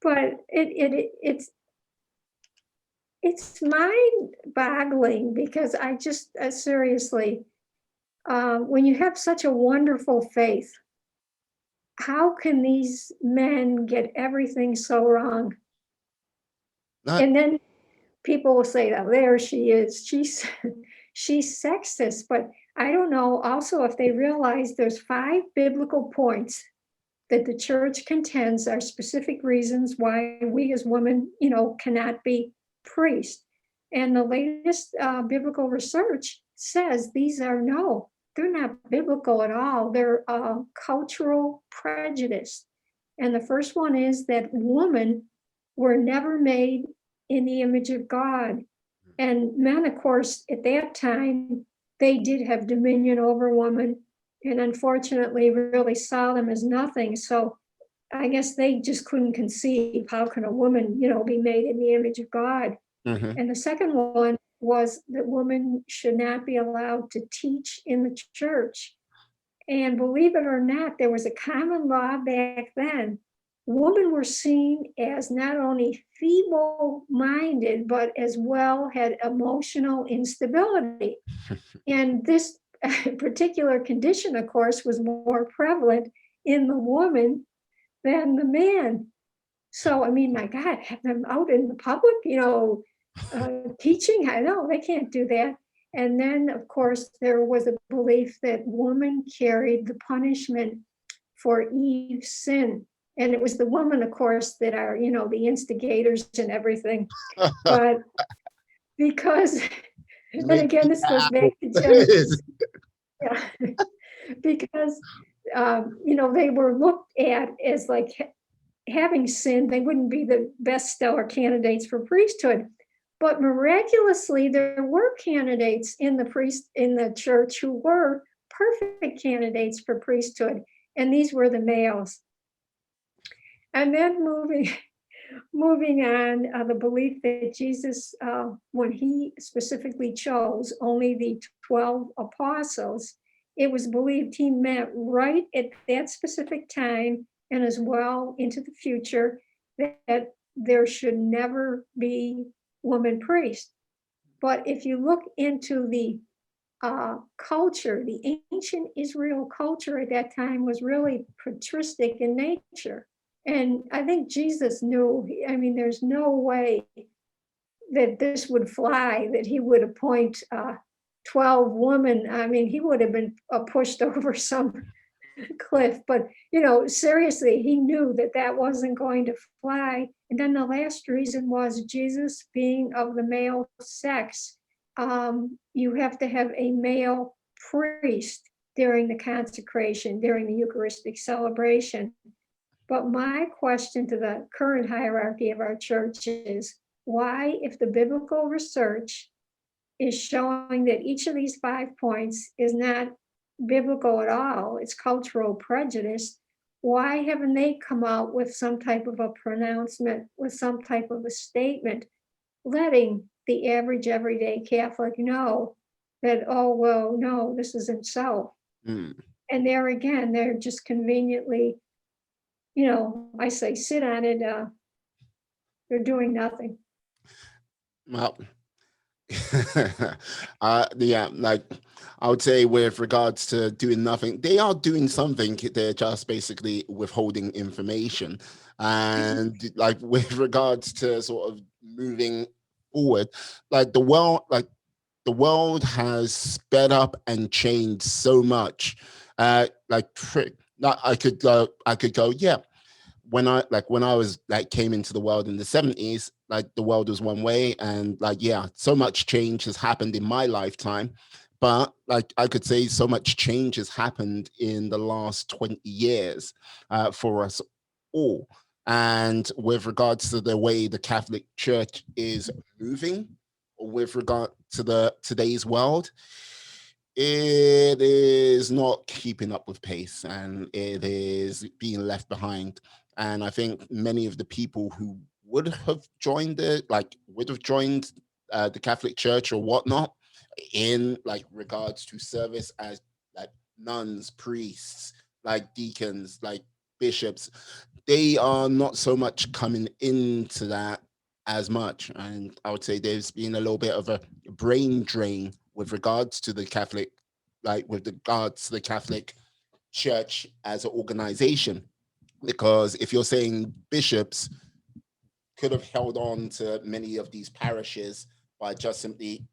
But it's it's mind-boggling, because I just seriously, when you have such a wonderful faith, how can these men get everything so wrong? Not, And then people will say, "Oh, there she is. She's sexist." But I don't know. Also, if they realize there's 5 biblical points that the church contends are specific reasons why we as women, cannot be priests. And the latest biblical research says they're not biblical at all. They're cultural prejudice. And the first one is that women were never made in the image of God. And men, of course, at that time, they did have dominion over women, and unfortunately really saw them as nothing. So I guess they just couldn't conceive, how can a woman, be made in the image of God? mhm. And the second one was that women should not be allowed to teach in the church. And believe it or not, there was a common law back then. Women were seen as not only feeble-minded, but as well had emotional instability. And this particular condition, of course, was more prevalent in the woman than the man. So, I mean, my God, have them out in the public, teaching. I know they can't do that. And then, of course, there was a belief that woman carried the punishment for Eve's sin. And it was the women, of course, that are, the instigators and everything. But because, and Make again, this goes apple back to Genesis. Yeah. Because, they were looked at as like having sinned, they wouldn't be the best stellar candidates for priesthood. But miraculously, there were candidates in the church who were perfect candidates for priesthood, and these were the males. And then moving on, the belief that Jesus, when he specifically chose only the 12 apostles, it was believed he meant right at that specific time, and as well into the future, that there should never be woman priests. But if you look into the culture, the ancient Israel culture at that time was really patristic in nature. And I think Jesus knew, I mean, there's no way that this would fly, that he would appoint 12 women. I mean, he would have been pushed over some cliff. But, seriously, he knew that that wasn't going to fly. And then the last reason was Jesus being of the male sex. You have to have a male priest during the consecration, during the Eucharistic celebration. But my question to the current hierarchy of our church is, why, if the biblical research is showing that each of these 5 points is not biblical at all, it's cultural prejudice, why haven't they come out with some type of a pronouncement, with some type of a statement, letting the average everyday Catholic know that, oh, well, no, this isn't so. Mm. And there again, they're just conveniently, I say sit on it, they're doing nothing. Well, yeah, like I would say with regards to doing nothing, they are doing something. They're just basically withholding information. And like with regards to sort of moving forward, like the world has sped up and changed so much. I could go, yeah. When I was came into the world in the 70s, the world was one way, and so much change has happened in my lifetime. But I could say so much change has happened in the last 20 years for us all. And with regards to the way the Catholic Church is moving, with regard to today's world, it is not keeping up with pace, and it is being left behind. And I think many of the people who would have joined the Catholic Church or whatnot, in regards to service as nuns, priests, deacons, bishops, they are not so much coming into that as much. And I would say there's been a little bit of a brain drain with regards to the Catholic, with regards to the Catholic Church as an organization. Because if you're saying bishops could have held on to many of these parishes by just simply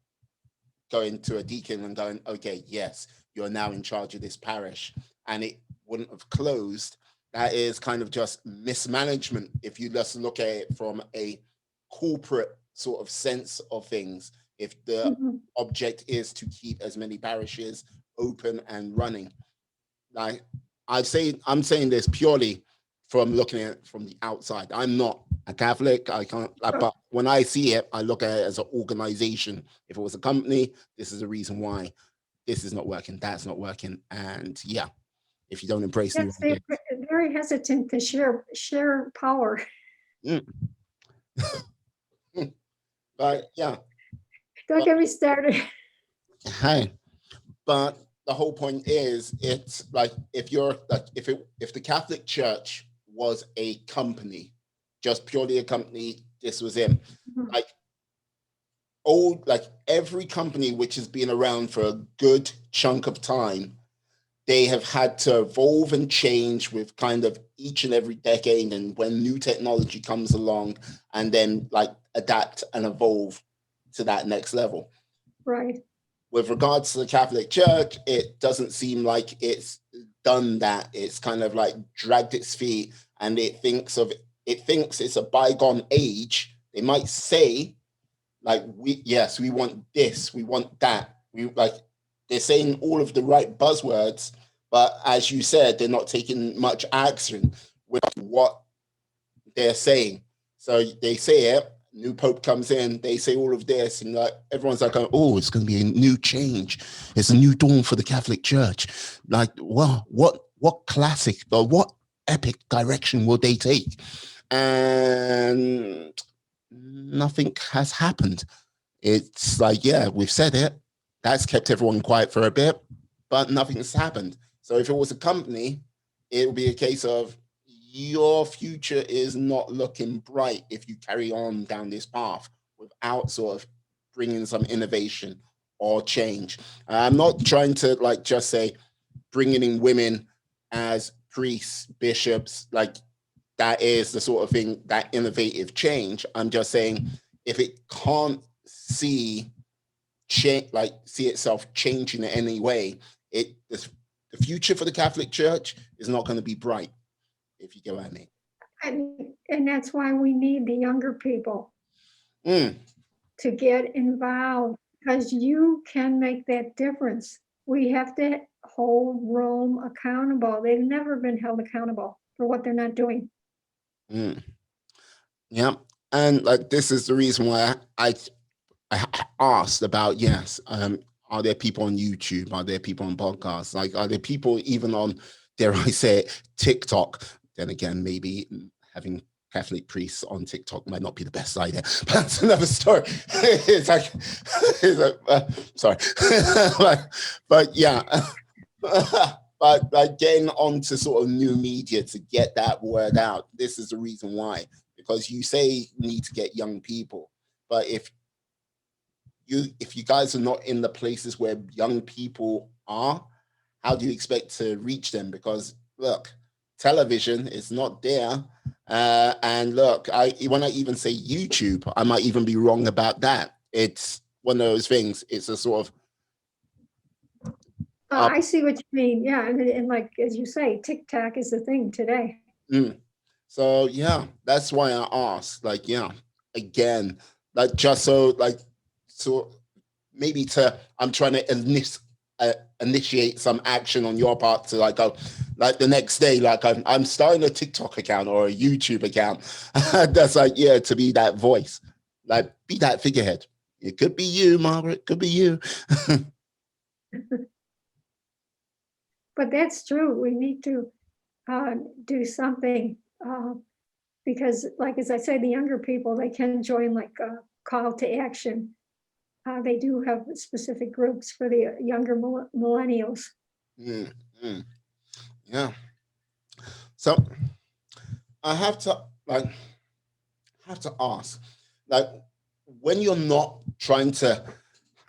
going to a deacon and going, okay, yes, you're now in charge of this parish, and it wouldn't have closed. That is kind of just mismanagement if you just look at it from a corporate sort of sense of things. If the object is to keep as many parishes open and running. Like I'm saying this purely from looking at it from the outside. I'm not a Catholic. I can't, but when I see it, I look at it as an organization. If it was a company, this is the reason why this is not working, that's not working. And yeah, if you don't embrace Yes, they're very hesitant to share power. But yeah. Don't get me started. Hey, but the whole point is, it's like if the Catholic Church was a company, just purely a company, this was him. Like every company which has been around for a good chunk of time, they have had to evolve and change with kind of each and every decade, and when new technology comes along, and then like adapt and evolve to that next level. Right. With regards to the Catholic Church, it doesn't seem like it's done that. It's kind of like dragged its feet, and it thinks it's a bygone age. They might say, like, we want this, we want that. They're saying all of the right buzzwords, but as you said, they're not taking much action with what they're saying. So they say it, new pope comes in, they say all of this, and like everyone's like, oh, it's going to be a new change. It's a new dawn for the Catholic Church. Like, well, what classic or what epic direction will they take? And nothing has happened. It's like, yeah, we've said it. That's kept everyone quiet for a bit, but nothing has happened. So if it was a company, it would be a case of your future is not looking bright if you carry on down this path without sort of bringing some innovation or change. I'm not trying to like just say bringing in women as priests, bishops, like that is the sort of thing, that innovative change. I'm just saying if it can't see itself changing in any way, the future for the Catholic Church is not going to be bright, if you get what I mean. And that's why we need the younger people to get involved, because you can make that difference. We have to hold Rome accountable. They've never been held accountable for what they're not doing. Yeah, and like this is the reason why I asked about, yes, are there people on YouTube? Are there people on podcasts? Like, are there people even on, dare I say it, TikTok? Then again, maybe having Catholic priests on TikTok might not be the best idea, but that's another story. Sorry. but yeah, but like getting onto sort of new media to get that word out. This is the reason why, because you say you need to get young people, but if you guys are not in the places where young people are, how do you expect to reach them? Because look, television is not there. And look, when I even say YouTube, I might even be wrong about that. It's one of those things. It's a sort of... I see what you mean. Yeah. And like, as you say, TikTok is the thing today. So yeah, that's why I asked, like, yeah, again, like just so maybe I'm trying to initiate some action on your part to like go, like the next day, like I'm starting a TikTok account or a YouTube account. That's like, yeah, to be that voice, like be that figurehead. It could be you, Margaret, could be you. But that's true. We need to do something because, like, as I say, the younger people, they can join like a call to action. They do have specific groups for the younger millennials. Yeah. So I have to ask, like when you're not trying to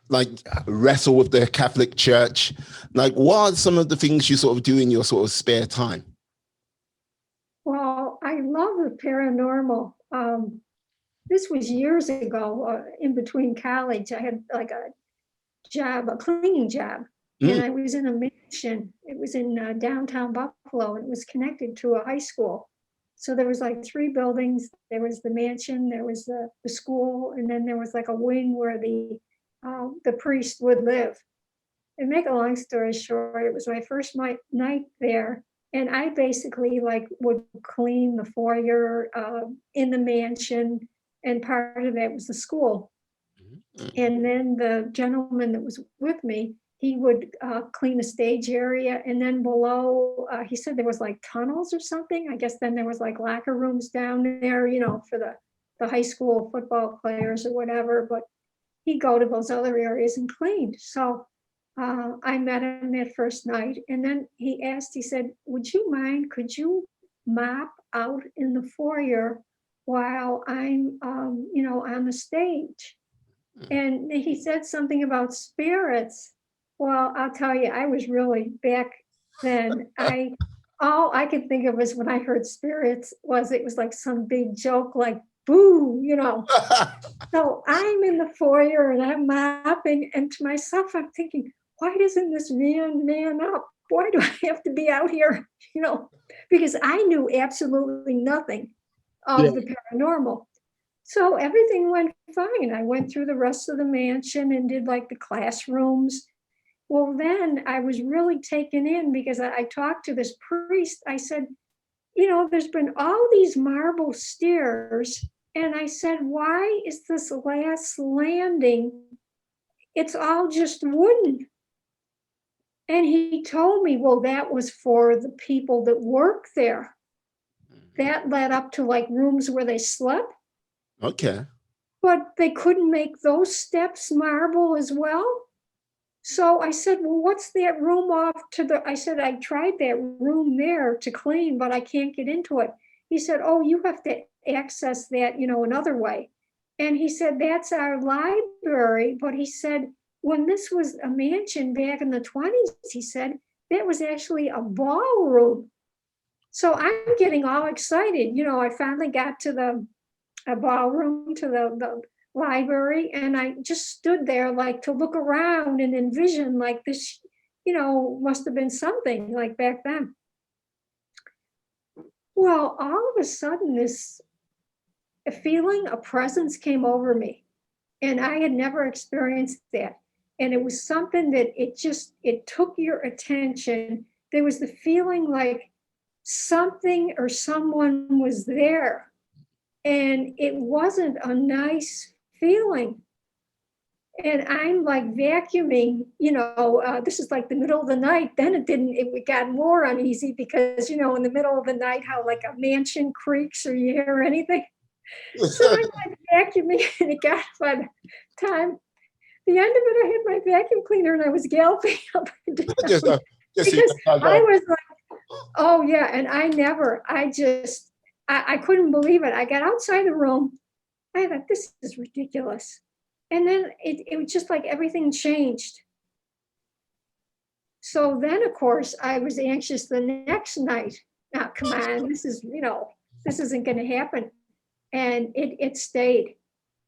like wrestle with the Catholic Church, like what are some of the things you sort of do in your sort of spare time? Well, I love the paranormal. This was years ago, in between college. I had like a job, a cleaning job, and Mm. I was in a mansion. It was in downtown Buffalo, and it was connected to a high school. So there was like three buildings. There was the mansion, there was the school, and then there was like a wing where the priest would live. And make a long story short, it was my first night there, and I basically like would clean the foyer in the mansion, and part of that was the school. And then the gentleman that was with me, he would clean the stage area, and then below, he said there was like tunnels or something. I guess then there was like locker rooms down there, you know, for the high school football players or whatever. But he'd go to those other areas and clean. So I met him that first night, and then he asked, he said, would you mind, could you mop out in the foyer while I'm, you know, on the stage? And he said something about spirits. Well, I'll tell you, I was really back then. All I could think of was when I heard spirits was it was like some big joke, like boo, you know. So I'm in the foyer and I'm mopping, and to myself, I'm thinking, why doesn't this man up? Why do I have to be out here? You know, because I knew absolutely nothing Yeah. of the paranormal. So everything went fine. I went through the rest of the mansion and did like the classrooms. Well, then I was really taken in because I talked to this priest. I said, you know, there's been all these marble stairs. And I said, why is this last landing? It's all just wooden. And he told me, well, that was for the people that work there. That led up to like rooms where they slept. Okay. But they couldn't make those steps marble as well. So I said, well, what's that room off to I said, I tried that room there to clean, but I can't get into it. He said, oh, you have to access that, you know, another way. And he said, that's our library. But he said, when this was a mansion back in the 20s, he said, that was actually a ballroom. So I'm getting all excited. You know, I finally got to a ballroom, to the library, and I just stood there like to look around and envision like this, you know, must have been something like back then. Well, all of a sudden a feeling, a presence came over me, and I had never experienced that. And it was something that it took your attention. There was the feeling like something or someone was there. And it wasn't a nice feeling. And I'm like vacuuming, you know, this is like the middle of the night. Then it got more uneasy because, you know, in the middle of the night, how like a mansion creaks or you hear anything. So I'm like vacuuming, and it got by the time, the end of it, I had my vacuum cleaner and I was galloping up and down. Just Because I was like, oh yeah, and I couldn't believe it. I got outside the room. I thought, this is ridiculous. And then it was just like everything changed. So then, of course, I was anxious the next night. Now, come on, this isn't going to happen. And it stayed.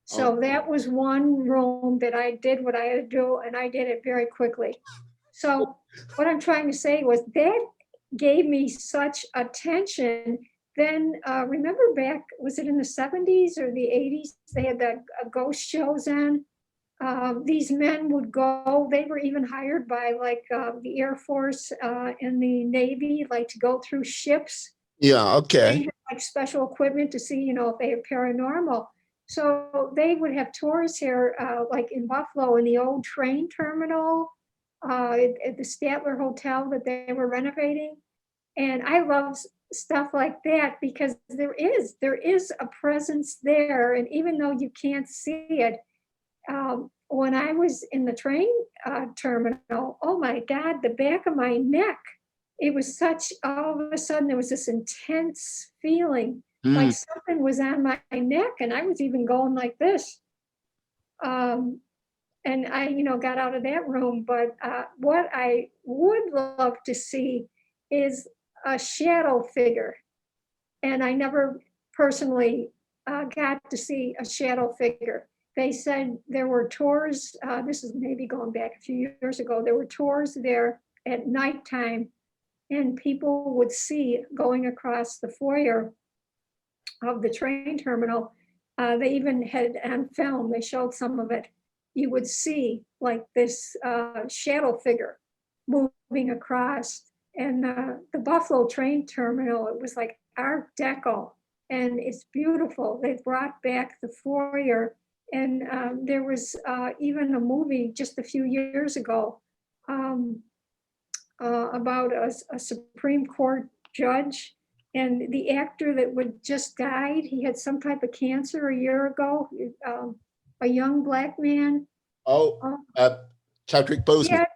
So that was one room that I did what I had to do, and I did it very quickly. So what I'm trying to say was that gave me such attention. Then remember back, was it in the 70s or the 80s? They had the ghost shows on. These men would go, they were even hired by like the Air Force and the Navy, like to go through ships. Yeah, okay. They had like special equipment to see, you know, if they are paranormal. So they would have tours here, like in Buffalo, in the old train terminal, at the Statler Hotel that they were renovating. And I love stuff like that because there is a presence there. And even though you can't see it, when I was in the train terminal, oh my God, the back of my neck, it was all of a sudden there was this intense feeling like Mm. something was on my neck, and I was even going like this. And I, got out of that room. But what I would love to see is a shadow figure. And I never personally got to see a shadow figure. They said there were tours, this is maybe going back a few years ago, there were tours there at nighttime, and people would see going across the foyer of the train terminal. They even had on film, they showed some of it. You would see like this shadow figure moving across. And the Buffalo train terminal, it was like Art Deco, and it's beautiful. They brought back the foyer, and there was even a movie just a few years ago about a Supreme Court judge, and the actor that would just died, he had some type of cancer a year ago, a young Black man. Oh, Chadwick Boseman. Yeah,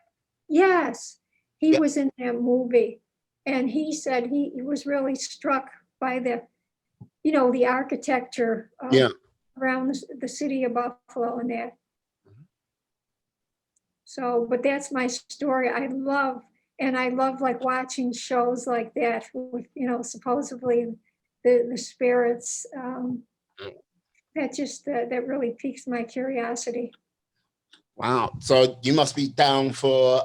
yes, he Yeah. was in that movie, and he said he was really struck by the architecture Yeah. around the city of Buffalo and that. So, but that's my story. I love like watching shows like that with, supposedly the spirits. That really piques my curiosity. Wow. So you must be down for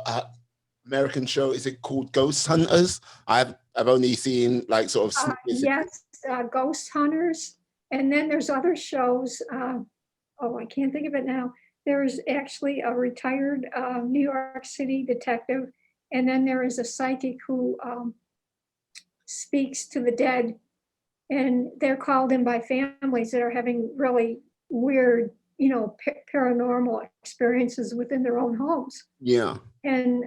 American show. Is it called Ghost Hunters? I've only seen like sort of snippets. Yes, Ghost Hunters. And then there's other shows. I can't think of it now. There's actually a retired New York City detective, and then there is a psychic who speaks to the dead, and they're called in by families that are having really weird, paranormal experiences within their own homes. Yeah. And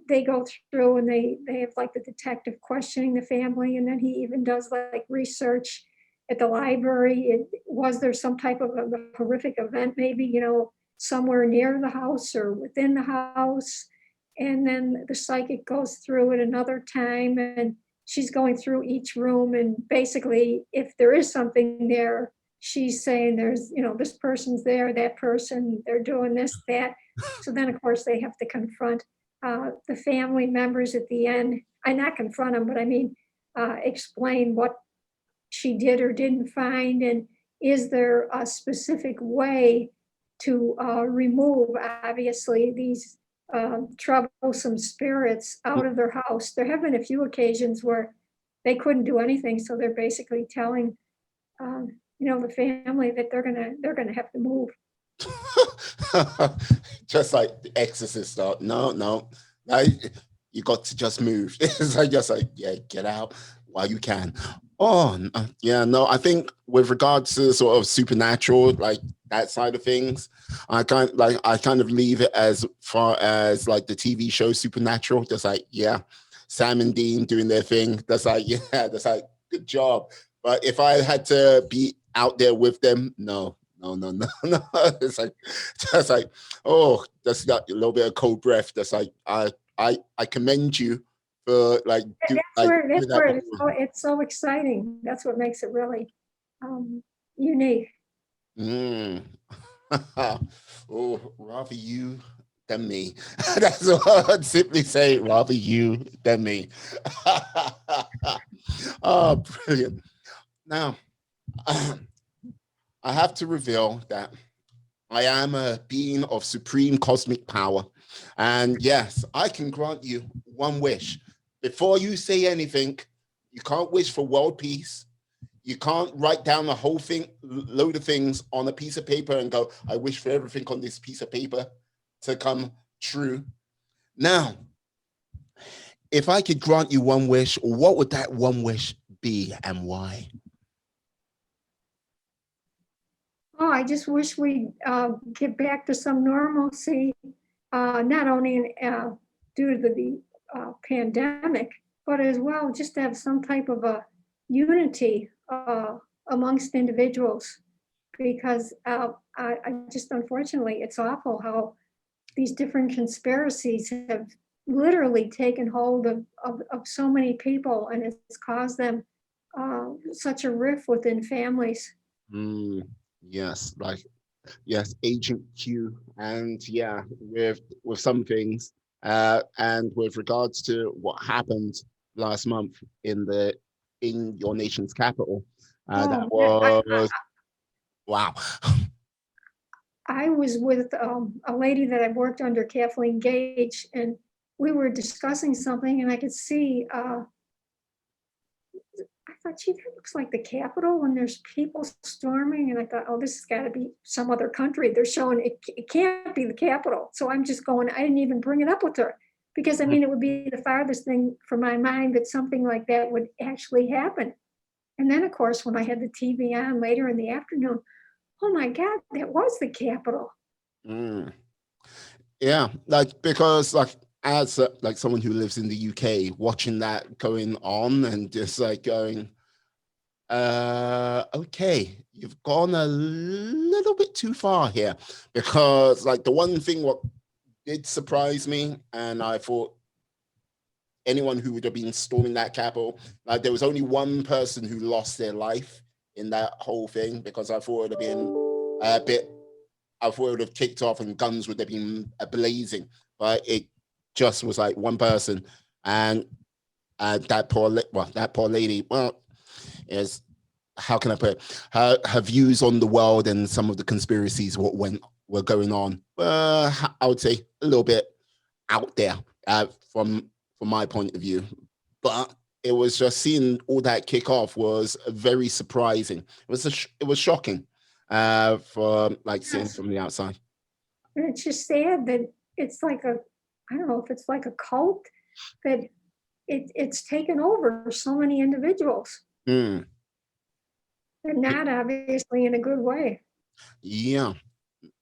they go through and they have like the detective questioning the family, and then he even does like research at the library. Was there some type of a horrific event, maybe, somewhere near the house or within the house? And then the psychic goes through it another time, and she's going through each room, and basically if there is something there, she's saying there's, this person's there, that person, they're doing this, that. So then of course they have to confront the family members at the end. I not confront them, but I mean explain what she did or didn't find, and is there a specific way to remove, obviously, these troublesome spirits out of their house. There have been a few occasions where they couldn't do anything, so they're basically telling the family that they're gonna have to move. Just like The Exorcist. No, you got to just move. It's like, yeah, get out while you can. Oh, yeah, no, I think with regards to sort of supernatural, like that side of things, I kind of leave it as far as like the TV show Supernatural. Just like, yeah, Sam and Dean doing their thing. That's like, good job. But if I had to be out there with them, no. It's like, just like, oh, that's got a little bit of cold breath. That's like, I commend you for like. It's so exciting. That's what makes it really unique. Oh, rather you than me. That's what I'd simply say. Rather you than me. Oh, brilliant. Now, I have to reveal that I am a being of supreme cosmic power. And yes, I can grant you one wish. Before you say anything, you can't wish for world peace. You can't write down a whole load of things on a piece of paper and go, I wish for everything on this piece of paper to come true. Now, if I could grant you one wish, what would that one wish be and why? Oh, I just wish we'd get back to some normalcy, not only due to the pandemic, but as well just to have some type of a unity amongst individuals. Because I just, unfortunately, it's awful how these different conspiracies have literally taken hold of so many people, and it's caused them such a rift within families. Yes, like yes, Agent Q, and yeah, with some things, and with regards to what happened last month in your nation's capital, that Oh, was wow. I was with a lady that I worked under, Kathleen Gage, and we were discussing something, and I could see. I thought, gee, that looks like the Capitol when there's people storming, and I thought, oh, this has got to be some other country. They're showing it. It can't be the Capitol. So I'm just going. I didn't even bring it up with her because I mean, it would be the farthest thing from my mind that something like that would actually happen. And then, of course, when I had the TV on later in the afternoon, oh my God, that was the Capitol. Mm. Yeah, like because like as like someone who lives in the UK, watching that going on and just like going, okay, you've gone a little bit too far here, because like the one thing what did surprise me, and I thought anyone who would have been storming that Capitol, like there was only one person who lost their life in that whole thing, because I thought it would have been a bit. I thought it would have kicked off and guns would have been blazing, but it just was like one person, and that poor lady. Well, is how can I put it? Her views on the world and some of the conspiracies were going on. I would say a little bit out there from my point of view, but it was just seeing all that kick off was very surprising. It was shocking for like seeing from the outside. And it's just sad that it's like I don't know if it's like a cult, that it's taken over so many individuals. Mm. And not obviously in a good way. Yeah,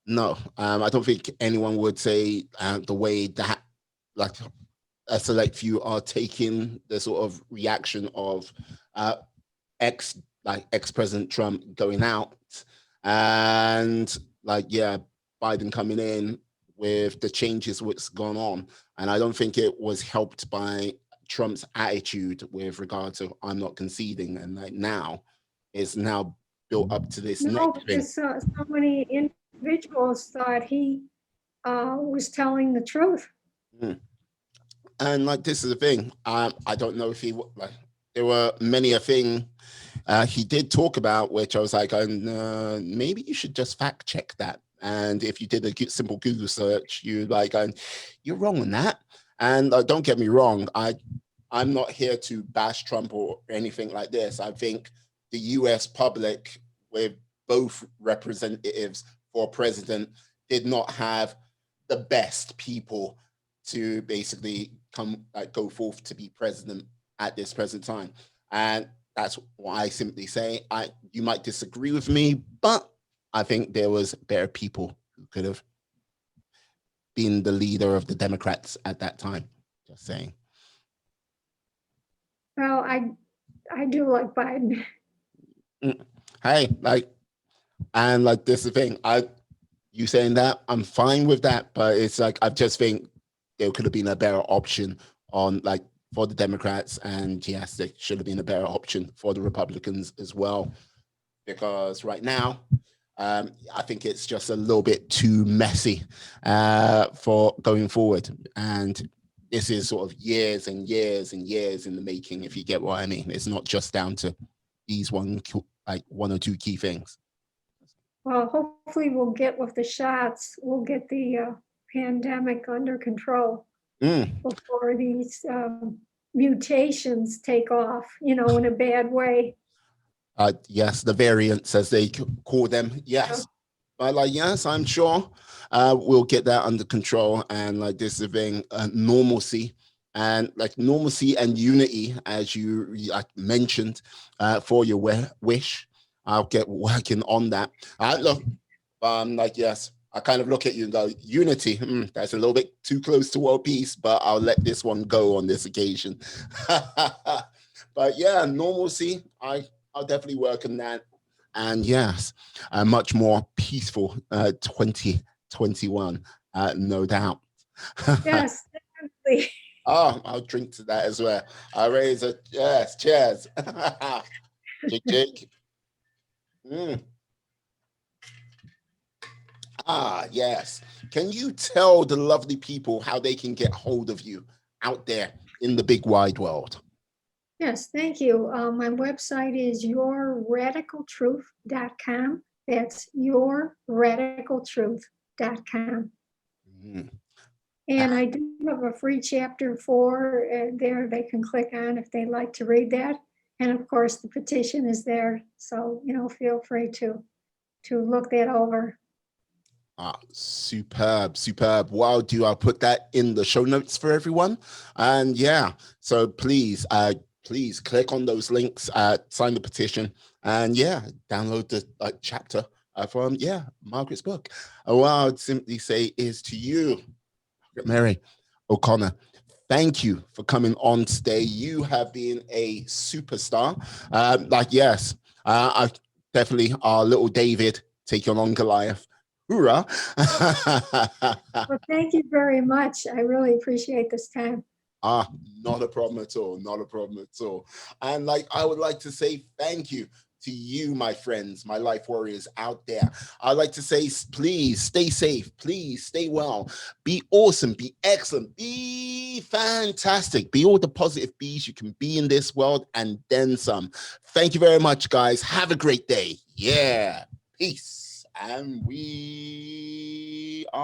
no, I don't think anyone would say the way that like a select few are taking the sort of reaction of ex-President Trump going out, and like yeah, Biden coming in with the changes what's gone on. And I don't think it was helped by Trump's attitude with regard to I'm not conceding, and like now is now built up to this No, next thing. because so many individuals thought he was telling the truth. Mm. And like this is the thing, I don't know if like there were many a thing he did talk about, which I was like, maybe you should just fact check that. And if you did a simple Google search, you like, you're wrong on that. And don't get me wrong, I'm not here to bash Trump or anything like this. I think the US public, with both representatives for president, did not have the best people to basically go forth to be president at this present time. And that's what I simply say. You might disagree with me, but I think there was better people who could have been the leader of the Democrats at that time. Just saying. Well, I do like Biden. Hey, and like this is the thing. You saying that, I'm fine with that, but it's like I just think there could have been a better option on like for the Democrats, and yes, there should have been a better option for the Republicans as well, because right now I think it's just a little bit too messy for going forward, and this is sort of years and years and years in the making, if you get what I mean. It's not just down to these one or two key things. Well, hopefully we'll get with the shots. We'll get the pandemic under control before these mutations take off, in a bad way. Yes, the variants, as they call them. Yes, but yes, I'm sure we'll get that under control, and like this is the thing, normalcy and unity, as you mentioned, for your wish. I'll get working on that. Look, yes, I kind of look at you though. Unity, that's a little bit too close to world peace, but I'll let this one go on this occasion. But yeah, normalcy, I'll definitely work on that. And yes, a much more peaceful 2021, no doubt. Yes, definitely. Oh, I'll drink to that as well. I'll raise a yes, cheers. Jake. Mm. Ah, yes. Can you tell the lovely people how they can get hold of you out there in the big wide world? Yes, thank you. My website is yourradicaltruth.com. That's yourradicaltruth.com. Mm. And I do have a free chapter 4 there they can click on if they'd like to read that. And of course, the petition is there. So, feel free to look that over. Ah, superb, superb. Wow, I'll put that in the show notes for everyone. And yeah, so please click on those links, sign the petition, and yeah, download the chapter from Margaret's book. What I would simply say is to you, Margaret Mary O'Connor, thank you for coming on today. You have been a superstar. Yes, I definitely our little David taking on Goliath. Hoorah. Well, thank you very much. I really appreciate this time. Not a problem at all. Not a problem at all. And I would like to say thank you to you, my friends, my life warriors out there. I'd like to say, please stay safe. Please stay well. Be awesome. Be excellent. Be fantastic. Be all the positive bees you can be in this world and then some. Thank you very much, guys. Have a great day. Yeah. Peace. And we are